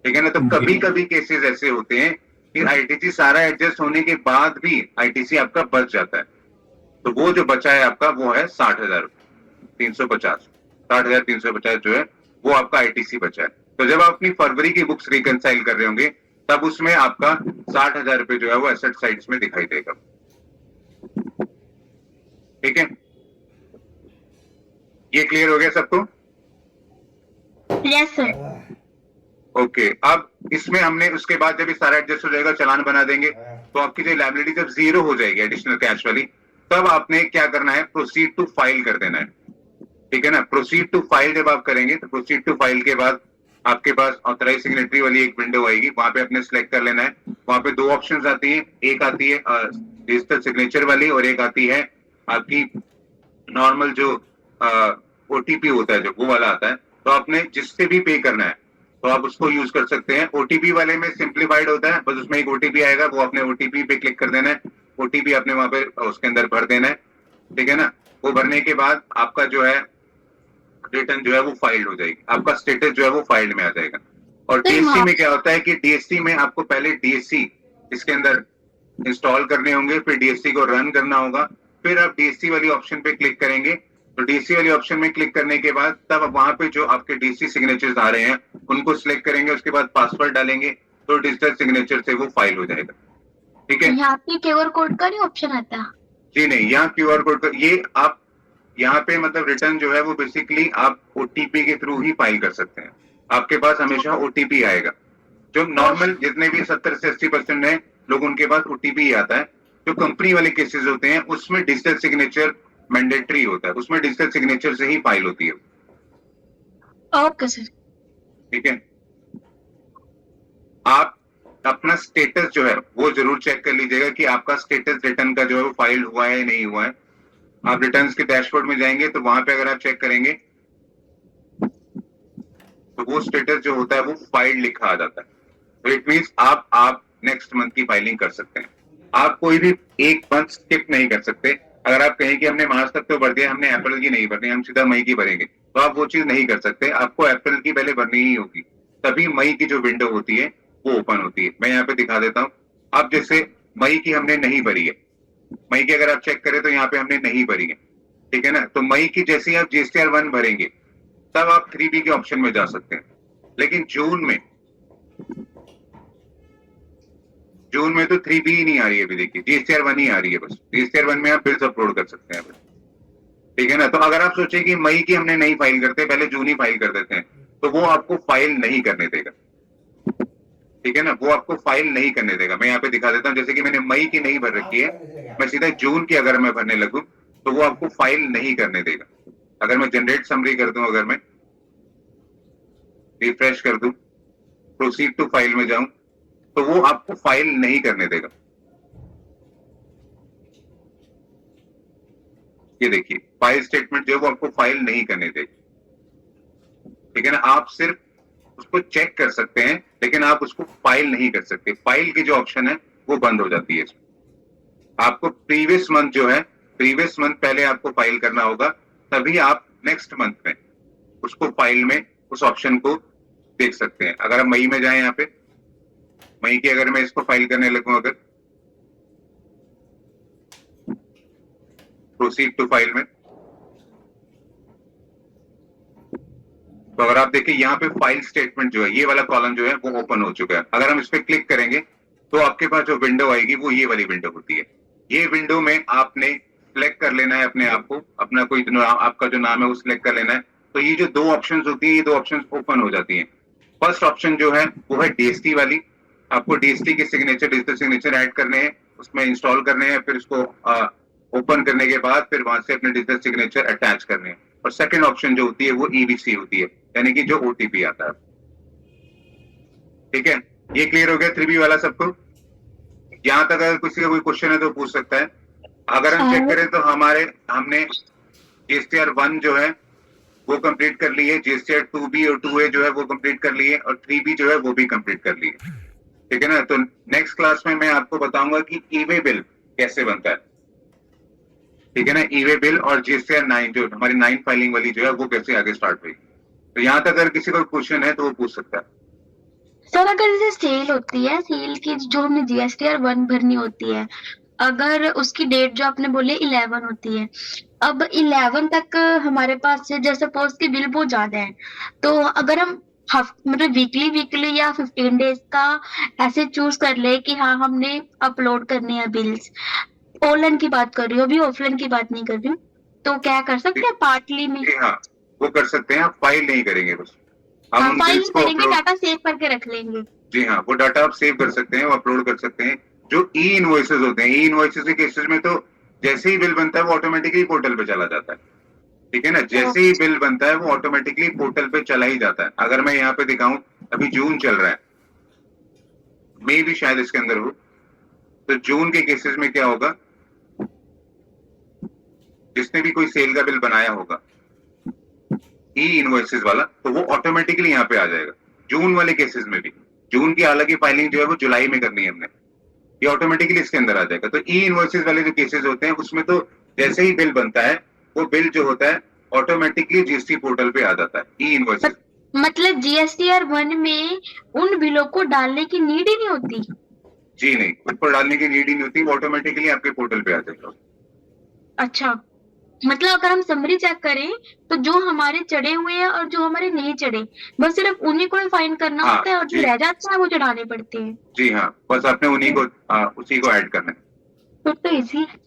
ठीक है ना, तो कभी कभी केसेस ऐसे होते हैं कि आईटीसी सारा एडजस्ट होने के बाद भी आईटीसी आपका बच जाता है, तो वो जो बचा है आपका वो है 60,350, 60,350 जो है वो आपका आईटीसी बचा है। तो जब आप अपनी फरवरी की बुक्स रिकंसाइल कर रहे होंगे, तब उसमें आपका 60,000 रुपए जो है वो एसेट साइड्स में दिखाई देगा। ठीक है, ये क्लियर हो गया सबको? Yes sir. ओके, अब इसमें हमने उसके बाद जब ये सारा एडजस्ट हो जाएगा, चालान बना देंगे, तो आपकी जो लायबिलिटी जब जीरो हो जाएगी एडिशनल कैश वाली, तब आपने क्या करना है, प्रोसीड टू फाइल कर देना है। ठीक है ना। प्रोसीड टू फाइल जब आप करेंगे तो प्रोसीड टू फाइल के बाद आपके पास ऑथराइज सिग्नेटरी वाली एक विंडो आएगी, वहां पे आपने सिलेक्ट कर लेना है। वहां पे दो ऑप्शंस आती हैं, एक आती है डिजिटल सिग्नेचर वाली और एक आती है आपकी नॉर्मल जो ओटीपी होता है, जो वो वाला आता है। तो आपने जिससे भी पे करना है तो आप उसको यूज कर सकते हैं। ओटीपी वाले में सिंप्लीफाइड होता है, बस उसमें एक ओटीपी आएगा, वो आपने ओटीपी पे क्लिक कर देना है, ओटीपी आपने वहां पे उसके अंदर भर देना है, ठीक है ना। वो भरने के बाद आपका जो है रिटर्न जो है वो फाइल्ड हो जाएगी, आपका स्टेटस जो है वो फाइल्ड में आ जाएगा। और डीएससी में क्या होता है कि डीएससी में आपको पहले डीएससी इसके अंदर इंस्टॉल करने होंगे, फिर डीएससी को रन करना होगा, फिर आप डीएससी वाली ऑप्शन पे क्लिक करेंगे। तो डीएससी वाली ऑप्शन में क्लिक करने के बाद तब वहां पे जो आपके डीएससी सिग्नेचर्स आ रहे हैं उनको सिलेक्ट करेंगे, उसके बाद पासवर्ड डालेंगे तो डिजिटल सिग्नेचर से वो फाइल हो जाएगा, ठीक है। यहाँ पे क्यूआर कोड का नहीं ऑप्शन आता? जी नहीं, यहाँ क्यूआर कोड का ये आप यहाँ पे मतलब रिटर्न जो है वो बेसिकली आप ओटीपी के थ्रू ही फाइल कर सकते हैं। आपके पास हमेशा ओटीपी आएगा। जो नॉर्मल जितने भी 70 से 80% है लोग, उनके पास ओटीपी ही आता है। जो कंपनी वाले केसेस होते हैं उसमें डिजिटल सिग्नेचर मैंडेटरी होता है, उसमें डिजिटल सिग्नेचर से ही फाइल होती है, ओके सर। ठीक है। आप अपना स्टेटस जो है वो जरूर चेक कर लीजिएगा कि आपका स्टेटस रिटर्न का जो है वो फाइल हुआ है या नहीं हुआ है। आप रिटर्न्स के डैशबोर्ड में जाएंगे तो वहां पे अगर आप चेक करेंगे तो वो स्टेटस जो होता है वो फाइल लिखा आ जाता है। तो इट मींस आप नेक्स्ट मंथ की फाइलिंग कर सकते हैं। आप कोई भी एक मंथ स्किप नहीं कर सकते। अगर आप कहें कि हमने मार्च तक तो भर दिया, हमने अप्रैल की नहीं भरनी, हम सीधा मई की भरेंगे, तो आप वो चीज नहीं कर सकते। आपको अप्रैल की पहले भरनी ही होगी, तभी मई की जो विंडो होती है वो ओपन होती है। मैं यहाँ पे दिखा देता हूँ। अब जैसे मई की हमने नहीं भरी है, मई की अगर आप चेक करें तो यहाँ पे हमने नहीं भरी है, ठीक है ना। तो मई की जैसे ही आप जीएसटीआर 1 भरेंगे तब आप 3B के ऑप्शन में जा सकते हैं। लेकिन जून में तो 3B ही नहीं आ रही है अभी, देखिए जीएसटीआर 1 ही आ रही है बस। जीएसटीआर 1 में आप बिल्स अपलोड कर सकते हैं बस, ठीक है ना। तो अगर आप सोचे कि मई की हमने नहीं फाइल करते, पहले जून ही फाइल कर देते हैं, तो वो आपको फाइल नहीं करने देगा, ठीक है ना। वो आपको फाइल नहीं करने देगा। मैं यहाँ पे दिखा देता हूँ, जैसे कि मैंने मई की नहीं भर रखी है, मैं सीधा जून की अगर मैं भरने लगूं तो वो आपको फाइल नहीं करने देगा। अगर मैं जनरेट समरी कर दूं, अगर मैं रिफ्रेश कर दूं, प्रोसीड टू फाइल में जाऊं, तो वो आपको फाइल नहीं करने देगा। ये देखिए फाइल स्टेटमेंट जो है वो आपको फाइल नहीं करने देगा, ठीक है ना। आप सिर्फ उसको चेक कर सकते हैं, लेकिन आप उसको फाइल नहीं कर सकते। फाइल की जो ऑप्शन है वो बंद हो जाती है इसमें। आपको प्रीवियस मंथ जो है, प्रीवियस मंथ पहले आपको फाइल करना होगा, तभी आप नेक्स्ट मंथ में उसको फाइल में उस ऑप्शन को देख सकते हैं। अगर आप मई में जाएं, यहाँ पे मई की अगर मैं इसको फाइल करने लगूं, अगर प्रोसीड टू फाइल में, तो अगर आप देखिए यहाँ पे फाइल स्टेटमेंट जो है, ये वाला कॉलम जो है वो ओपन हो चुका है। अगर हम इस पे क्लिक करेंगे तो आपके पास जो विंडो आएगी वो ये वाली विंडो होती है। ये विंडो में आपने सिलेक्ट कर लेना है अपने आप को, अपना कोई आपका जो नाम है वो सिलेक्ट कर लेना है। तो ये जो दो ऑप्शंस होती है, ये दो ऑप्शंस ओपन हो जाती हैं। फर्स्ट ऑप्शन जो है वो है डीएसटी वाली। आपको डीएसटी के सिग्नेचर, डिजिटल सिग्नेचर ऐड करने हैं, उसमें इंस्टॉल करने हैं, फिर उसको ओपन करने के बाद फिर वहां से अपने डिजिटल सिग्नेचर अटैच करने हैं। और सेकंड ऑप्शन जो होती है वो ईबीसी होती है, यानी कि जो ओटीपी आता है, ठीक है। ये क्लियर हो गया 3B वाला सबको? यहां तक अगर किसी का कोई क्वेश्चन है तो पूछ सकता है। अगर हम चेक करें तो हमने जीएसटीआर 1 जो है वो कंप्लीट कर ली है, जीएसटीआर 2B और 2A जो है वो कंप्लीट कर ली है, और 3B जो है वो भी कंप्लीट कर ली है, ठीक है ना। तो नेक्स्ट क्लास में मैं आपको बताऊंगा कि ईवे बिल कैसे बनता है, ठीक है ना। ईवे बिल और जीएसटीआर 9 जो हमारी 9 फाइलिंग वाली जो है वो कैसे आगे स्टार्ट हुई। तो यहाँ तक अगर किसी को क्वेश्चन है तो वो पूछ सकता है। सर अगर जैसे सेल होती है, सेल की जो हमें जीएसटीआर 1 भरनी होती है, अगर उसकी डेट जो आपने बोले 11 होती है, अब 11 तक हमारे पास जैसे सपोज की बिल बहुत ज्यादा है, तो अगर हम मतलब वीकली या 15 डेज का ऐसे चूज कर ले कि हाँ हमने अपलोड करने हैं बिल्स, ऑनलाइन की बात कर रही हूँ, अभी ऑफलाइन की बात नहीं कर रही हूँ, तो क्या कर सकते हैं पार्टली में? हाँ वो कर सकते हैं, आप फाइल नहीं करेंगे बस, हाँ, उन फाइल बिल्स को करेंगे, upload- डाटा सेव करके रख लेंगे। जी हाँ, वो डाटा आप सेव कर सकते हैं, वो अपलोड कर सकते हैं। जो ई इनवॉइसेस होते हैं, ई इनवॉइसेस के केसेस में तो जैसे ही बिल बनता है वो ऑटोमेटिकली पोर्टल पे चला जाता है, ठीक है ना। जैसे ही बिल बनता है वो ऑटोमेटिकली पोर्टल पे चला ही जाता है। अगर मैं यहाँ पे दिखाऊं, अभी जून चल रहा है, मई भी शायद इसके अंदर हो, तो जून के केसेस में क्या होगा, जिसने भी कोई सेल का बिल बनाया होगा ई इनवॉइसेस वाला, तो वो ऑटोमेटिकली यहाँ पे आ जाएगा। जून वाले केसेस में भी, जून की हालांकि फाइलिंग जो है वो जुलाई में करनी है हमने, ये ऑटोमेटिकली इसके अंदर आ जाएगा। तो ई इनवॉइसेस वाले जो केसेस होते हैं उसमें तो जैसे ही बिल बनता है वो बिल जो होता है ऑटोमेटिकली जीएसटी पोर्टल पे आ जाता है, ई इनवॉइसेस। मतलब जीएसटीआर 1 में उन बिलों को डालने की नीड ही नहीं होती। जी नहीं, खुद पर डालने की नीड ही नहीं होती, वो ऑटोमेटिकली आपके पोर्टल पे आ जाएगा। अच्छा, मतलब अगर हम समरी चेक करें तो जो हमारे चढ़े हुए हैं और जो हमारे नहीं चढ़े, बस सिर्फ उन्हीं को फाइंड करना हाँ, होता है, और जो जी। रह जाता है वो चढ़ाने पड़ते हैं। जी हाँ, बस आपने उन्हीं को उसी को ऐड करना है। फिर तो इजी है।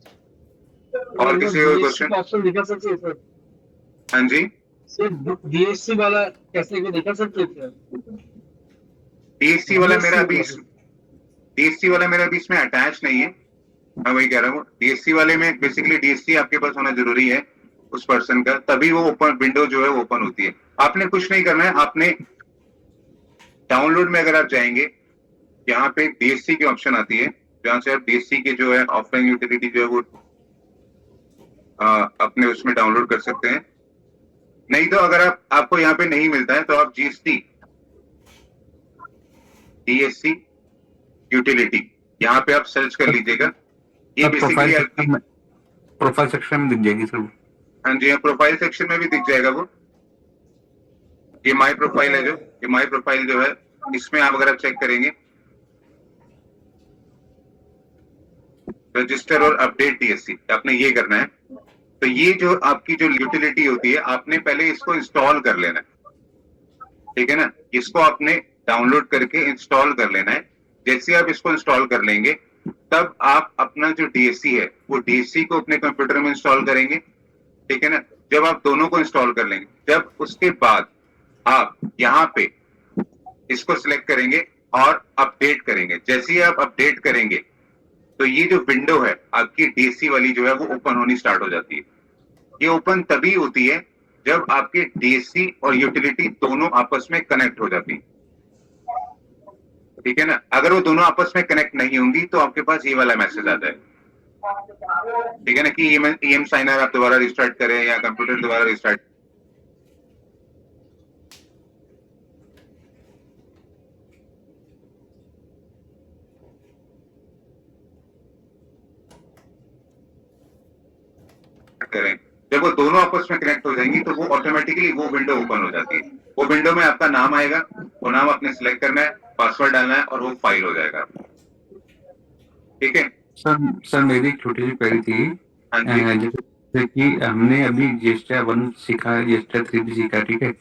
और किसी और GST क्वेश्चन? का ऑप्शन दिखा सकते हैं सर? हाँ जी, सर जीएसटी वाला कैसे को दिखा सकते हैं सर? डीएससी वाला मेरा अभी वाला। डीएससी वाला मेरा अभी इसमें अटैच नहीं है, मैं वही कह रहा हूँ। डीएससी वाले में बेसिकली डीएससी आपके पास होना जरूरी है उस पर्सन का, तभी वो ओपन विंडो जो है वो ओपन होती है। आपने कुछ नहीं करना है, आपने डाउनलोड में अगर आप जाएंगे, यहाँ पे डीएससी की ऑप्शन आती है, जहां से आप डीएससी के जो है ऑफलाइन यूटिलिटी जो है वो अपने उसमें डाउनलोड कर सकते हैं। नहीं तो अगर आपको यहाँ पे नहीं मिलता है तो आप जीएसटी डीएससी यूटिलिटी यहाँ पे आप सर्च कर लीजिएगा। ये बेसिकली प्रोफाइल सेक्शन में दिख जाएगी सर। हाँ जी, प्रोफाइल सेक्शन में भी दिख जाएगा वो। ये माई प्रोफाइल है, जो ये माई प्रोफाइल जो है, इसमें आप अगर आप चेक करेंगे रजिस्टर और अपडेट डीएससी, आपने ये करना है। तो ये जो आपकी जो यूटिलिटी होती है, आपने पहले इसको इंस्टॉल कर लेना है, ठीक है ना। इसको आपने डाउनलोड करके इंस्टॉल कर लेना है। जैसे आप इसको इंस्टॉल कर लेंगे, तब आप अपना जो डीएससी है वो डीएससी को अपने कंप्यूटर में इंस्टॉल करेंगे, ठीक है ना। जब आप दोनों को इंस्टॉल कर लेंगे, जब उसके बाद आप यहाँ पे इसको सिलेक्ट करेंगे और अपडेट करेंगे। जैसे ही आप अपडेट करेंगे तो ये जो विंडो है आपकी डीएससी वाली जो है वो ओपन होनी स्टार्ट हो जाती है। ये ओपन तभी होती है जब आपके डीएससी और यूटिलिटी दोनों आपस में कनेक्ट हो जाती है, ठीक है ना। अगर वो दोनों आपस में कनेक्ट नहीं होंगी तो आपके पास ये वाला मैसेज आता है, ठीक है ना, कि ईएम साइनर आप दोबारा रिस्टार्ट करें या कंप्यूटर दोबारा रिस्टार्ट। करें, जब वो दोनों आपस में कनेक्ट हो जाएंगी तो वो ऑटोमेटिकली वो विंडो ओपन हो जाती है। वो विंडो में आपका नाम आएगा, वो नाम आपने सिलेक्ट करना है, पासवर्ड डालना है और वो फाइल हो जाएगा, ठीक है। सर मेरी एक छोटी सी क्वेरी थी। हाँ जी। जैसे कि हमने अभी जीएसटीआर 1 सीखा, जीएसटीआर 3 भी सीखा, ठीक है।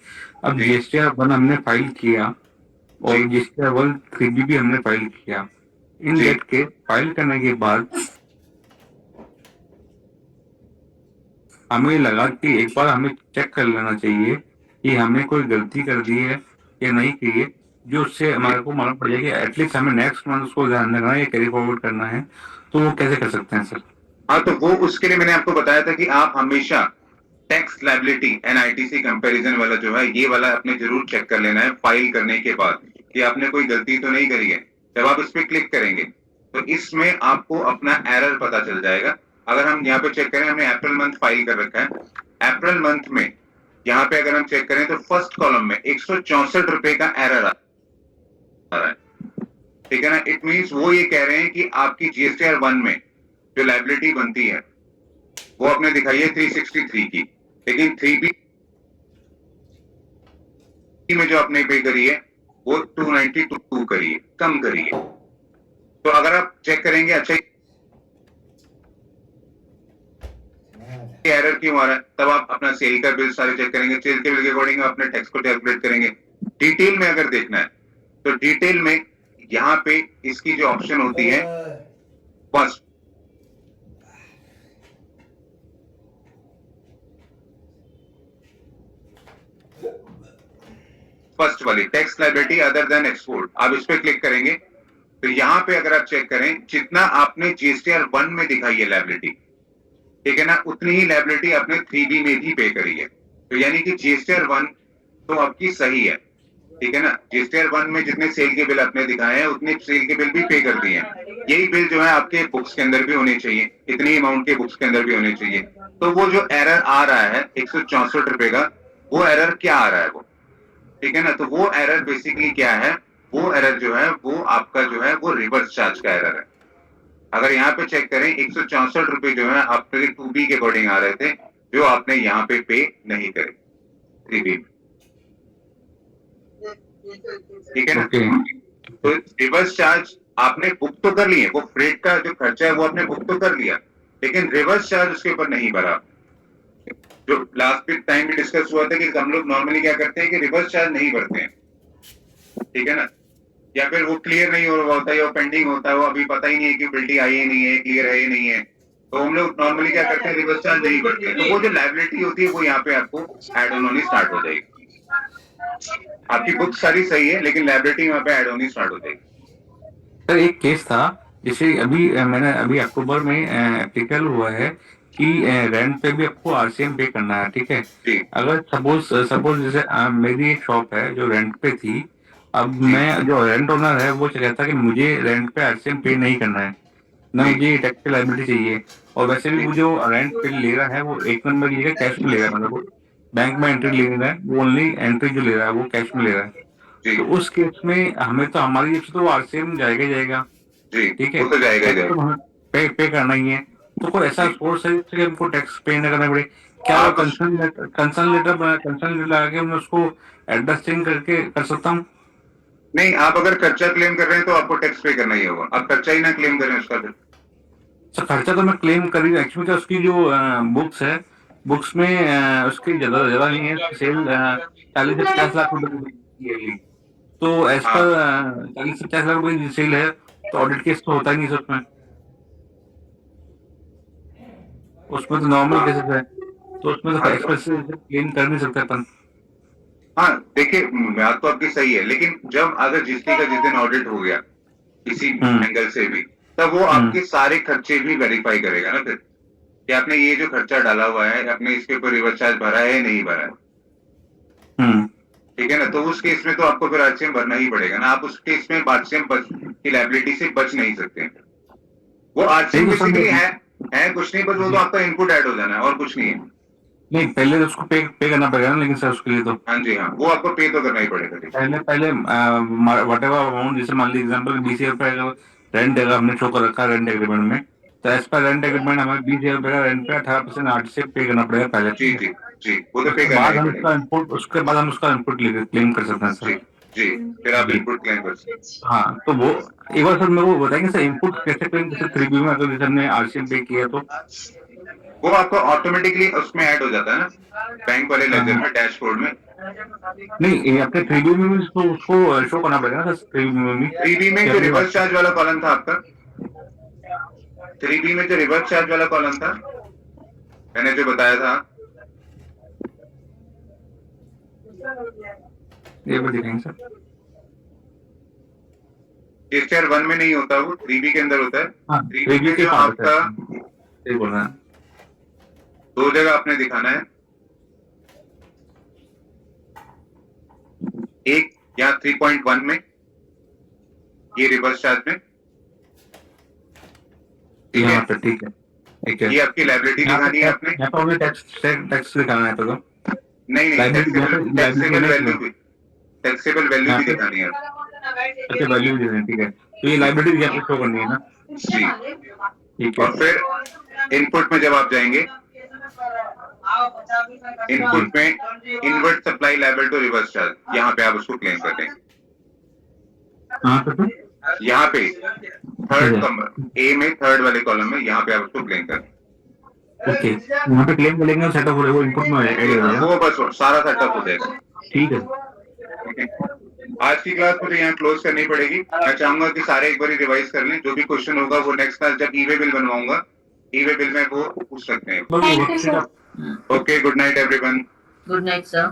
अब जी। जीएसटीआर 1 हमने फाइल किया और जी। जीएसटीआर 1 3 भी हमने फाइल किया। इन जी। डेट के फाइल करने के बाद हमें लगा कि एक बार हमें चेक कर लेना चाहिए कि हमने कोई गलती कर दी है या नहीं की है, जो उससे हमारे को मालूम पड़ जाएगी। एटलीस्ट हमें नेक्स्ट मंथ उसको ध्यान रखना है या कैरी फॉरवर्ड करना है, तो वो कैसे कर सकते हैं सर? हाँ, तो वो उसके लिए मैंने आपको बताया था कि आप हमेशा टैक्स लायबिलिटी एनआईटीसी कंपैरिजन वाला जो है ये वाला आपने जरूर चेक कर लेना है फाइल करने के बाद कि आपने कोई गलती तो नहीं करी है। जब आप इस पे क्लिक करेंगे तो इसमें आपको अपना एरर पता चल जाएगा। अगर हम यहाँ पे चेक करें, हमने अप्रैल मंथ फाइल कर रखा है। अप्रैल मंथ में यहाँ पे अगर हम चेक करें तो फर्स्ट कॉलम में 164 रुपए का एरर आ रहा है, ठीक है ना। इट मींस वो ये कह रहे हैं कि आपकी जीएसटीआर 1 में जो लायबिलिटी बनती है वो आपने दिखाई है 363 की, लेकिन 3B में जो आपने पे करी है वो 292 करी है, कम करी है। तो अगर आप चेक करेंगे, अच्छा एरर क्यों आ रहा है, तब आप अपना सेल का बिल सारे चेक करेंगे। सेल के बिल के अकॉर्डिंग अपने टैक्स को कैलकुलेट करेंगे। डिटेल में अगर देखना है तो डिटेल में यहाँ पे इसकी जो ऑप्शन होती है फर्स्ट वाली tax liability other than export, आप इस पे क्लिक करेंगे तो यहाँ पे अगर आप चेक करें जितना आपने जीएसटीआर 1 में दिखाई है लायबिलिटी, ठीक है ना, उतनी ही लायबिलिटी आपने 3B में भी पे करी है। तो यानी कि GSTR 1 तो आपकी सही है, ठीक है ना। GSTR 1 में जितने सेल के बिल आपने दिखाए हैं उतने सेल के बिल भी पे कर दिए हैं। यही बिल जो है आपके बुक्स के अंदर भी होने चाहिए, इतनी अमाउंट के बुक्स के अंदर भी होने चाहिए। तो वो जो एरर आ रहा है 164 रुपए का, वो एरर क्या आ रहा है वो, ठीक है ना। तो वो एरर बेसिकली क्या है, वो एरर जो है वो आपका जो है वो रिवर्स चार्ज का एरर है। अगर यहाँ पे चेक करें 164 रुपए जो है आपके 2B के अकॉर्डिंग आ रहे थे, जो आपने यहाँ पे नहीं करे 3B में, ठीक है ना। तो रिवर्स चार्ज आपने बुक तो कर लिए, वो फ्रेट का जो खर्चा है वो आपने बुक तो कर लिया, लेकिन रिवर्स चार्ज उसके ऊपर नहीं भरा। जो लास्ट टाइम भी डिस्कस हुआ था कि हम लोग नॉर्मली क्या करते हैं कि रिवर्स चार्ज नहीं भरते हैं, ठीक है ना, या फिर वो क्लियर नहीं हो रहा होता है, वो पेंडिंग होता है, वो अभी पता ही नहीं है कि बिल्टी आई है नहीं है, क्लियर है नहीं है, तो हम लोग नॉर्मली क्या करते हैं रिवर्स चार्ज नहीं भरते हैं। तो वो जो लायबिलिटी होती है वो यहाँ पे आपको एड ऑन होनी स्टार्ट हो जाएगी। आपकी बुक सारी सही है लेकिन लायबिलिटी वहाँ पे एड होनी स्टार्ट हो जाएगी। सर एक केस था, जैसे अभी मैंने अभी अक्टूबर में एप्लीकेबल हुआ है कि रेंट पे भी आपको RCM पे करना है, ठीक है। जी अगर सपोज जैसे मेरी एक शॉप है जो रेंट पे थी, अब जी मैं जो रेंट ओनर है वो कहता कि मुझे रेंट पे RCM पे नहीं करना है, ना जी मुझे टैक्स की लायबिलिटी चाहिए। और वैसे भी जी वो जो रेंट पे ले रहा है वो एक नंबर ये कैश में ले रहा है, मतलब बैंक में एंट्री ले रहा है, वो ओनली एंट्री जो ले रहा है वो कैश में ले रहा है। जी तो उस केस में हमें तो हमारी तरफ से तो RCM जाएगा ही जाएगा, जी, ठीक है, वो तो जाएगा ही टैक्स तो जाएगा। हमें पे करना ही है। तो कोई ऐसा जी सोर्स है जिससे हमको टैक्स पे न करना पड़े क्या? वो आप उस कंसर्न लेटर लगा के मैं उसको एड्रेस चेंज करके कर सकता हूँ? नहीं, आप अगर खर्चा क्लेम कर रहे हैं तो आपको टैक्स पे करना ही होगा। आप खर्चा ही ना क्लेम करें उसका फिर। सर खर्चा तो मैं क्लेम कर रही एक्चुअली, उसकी जो बुक्स है, बुक्स में उसकी ज्यादा ज्यादा नहीं है, सेल 40 से 50 लाख रुपए की है। तो एज हाँ पर 40 से 50 लाख रुपए की सेल है, तो ऑडिट केस तो होता ही नहीं सर उसमें। उसमें तो नॉर्मल हाँ केसेस है, तो उसमें तो हाँ एक्सप्रेस क्लेम कर नहीं सकते अपन। हाँ, देखिए बात तो आपकी सही है, लेकिन जब अगर जिसका जिस दिन ऑडिट हो गया किसी हम्म एंगल से भी, तब वो हम्म आपके सारे खर्चे भी वेरीफाई करेगा ना फिर, कि आपने ये जो खर्चा डाला हुआ है, आपने इसके ऊपर रिवर्स चार्ज भरा है या नहीं भरा है, हम्म ठीक है ना। तो उस केस में तो आपको फिर RCM भरना ही पड़ेगा ना। आप उस केस में RCM की लायबिलिटी से बच नहीं सकते हैं। वो RCM नहीं तो सर बेसिकली है कुछ नहीं, बस वो तो आपका इनपुट ऐड हो जाना है और कुछ नहीं है। नहीं, पहले तो उसको पे करना पड़ेगा ना, लेकिन सर उसके लिए तो हाँ जी हाँ, वो आपको पे तो करना ही पड़ेगा। ठीक है पहले वट एवर अमाउंट, जैसे मान लीजिए एग्जाम्पल 20,000 रुपए रेंट अगर हमने शो कर रखा है रेंट एग्रीमेंट में, तो एज पर रेंट एग्रीमेंट हमें 20,000 रुपए का रेंट पे 18% RCM पे करना पड़ेगा पहले, जी ठीक है। जी जी, वो तो पे उसके करना बाद ही हम पड़ेगा। उसका इनपुट क्लेम कर सकते हैं जी सर। जी, फिर आप जी इनपुट क्लेम कर सकते हैं। हाँ, तो वो एक बार सर मेरे को बताएंगे सर इनपुट कैसे क्लेम, जैसे 3B में अगर जैसे हमने RCM पे किया तो? वो आपको ऑटोमेटिकली उसमें ऐड हो जाता है ना, बैंक वाले लेजर में, डैशबोर्ड में। नहीं, ये अपने 3B में भी उसको शो करना पड़ेगा ना सर, 3B में भी 3B में कि जो अपने रिवर्स चार्ज वाला कॉलम था आपका, 3B में जो रिवर्स चार्ज वाला कॉलम था मैंने जो बताया था, ये भी दिखेंगे सर। GSTR 1 में नहीं होता, वो 3B के अंदर होता है। हाँ 3B 3B में के जो पास है, आपका सही बोल रहे हैं। 2 जगह आपने दिखाना है, एक यहाँ 3.1 में, ये रिवर्स चार्ज में, ठीक है। यहाँ पे ठीक है, ठीक है। ये आपकी लायबिलिटी दिखानी है आपने। यहाँ पे हमें टैक्स दिखाना है तो नहीं नहीं, लाइबिलिटी टैक्सेबल वैल्यू लाइबिलिटी भी, टैक्सेबल वैल्यू यहाँ भी पे दिखानी है। अच्छा वैल्यू भी देना है, ठीक है। तो ये लाइबिलिटी यहाँ पे शो करनी है ना, जी, ठीक है। और फिर इनपुट में जब आप जाएंगे, इनपुट में inward supply liable to reverse charge, यहाँ पे आप उसको क्लेम कर देंगे। कहाँ पे सर? यहाँ पे थर्ड ए में थर्ड वाले कॉलम में, यहाँ पे आप उसको क्लेम कर देंगे। ओके, यहाँ पे क्लेम करेंगे और सेटअप हो जाएगा, वो इनपुट में ऐड हो जाएगा, वो बस सारा सेटअप हो जाएगा। ठीक है। ठीक है, आज की क्लास मुझे यहाँ क्लोज करनी पड़ेगी। मैं चाहूंगा कि सारे एक बार रिवाइज कर लें, जो भी क्वेश्चन होगा वो नेक्स्ट क्लास जब ईवे बिल बनवाऊंगा, ईवे बिल में वो पूछ सकते हैं। Thank you, sir. Okay, good night everyone. Good night, sir.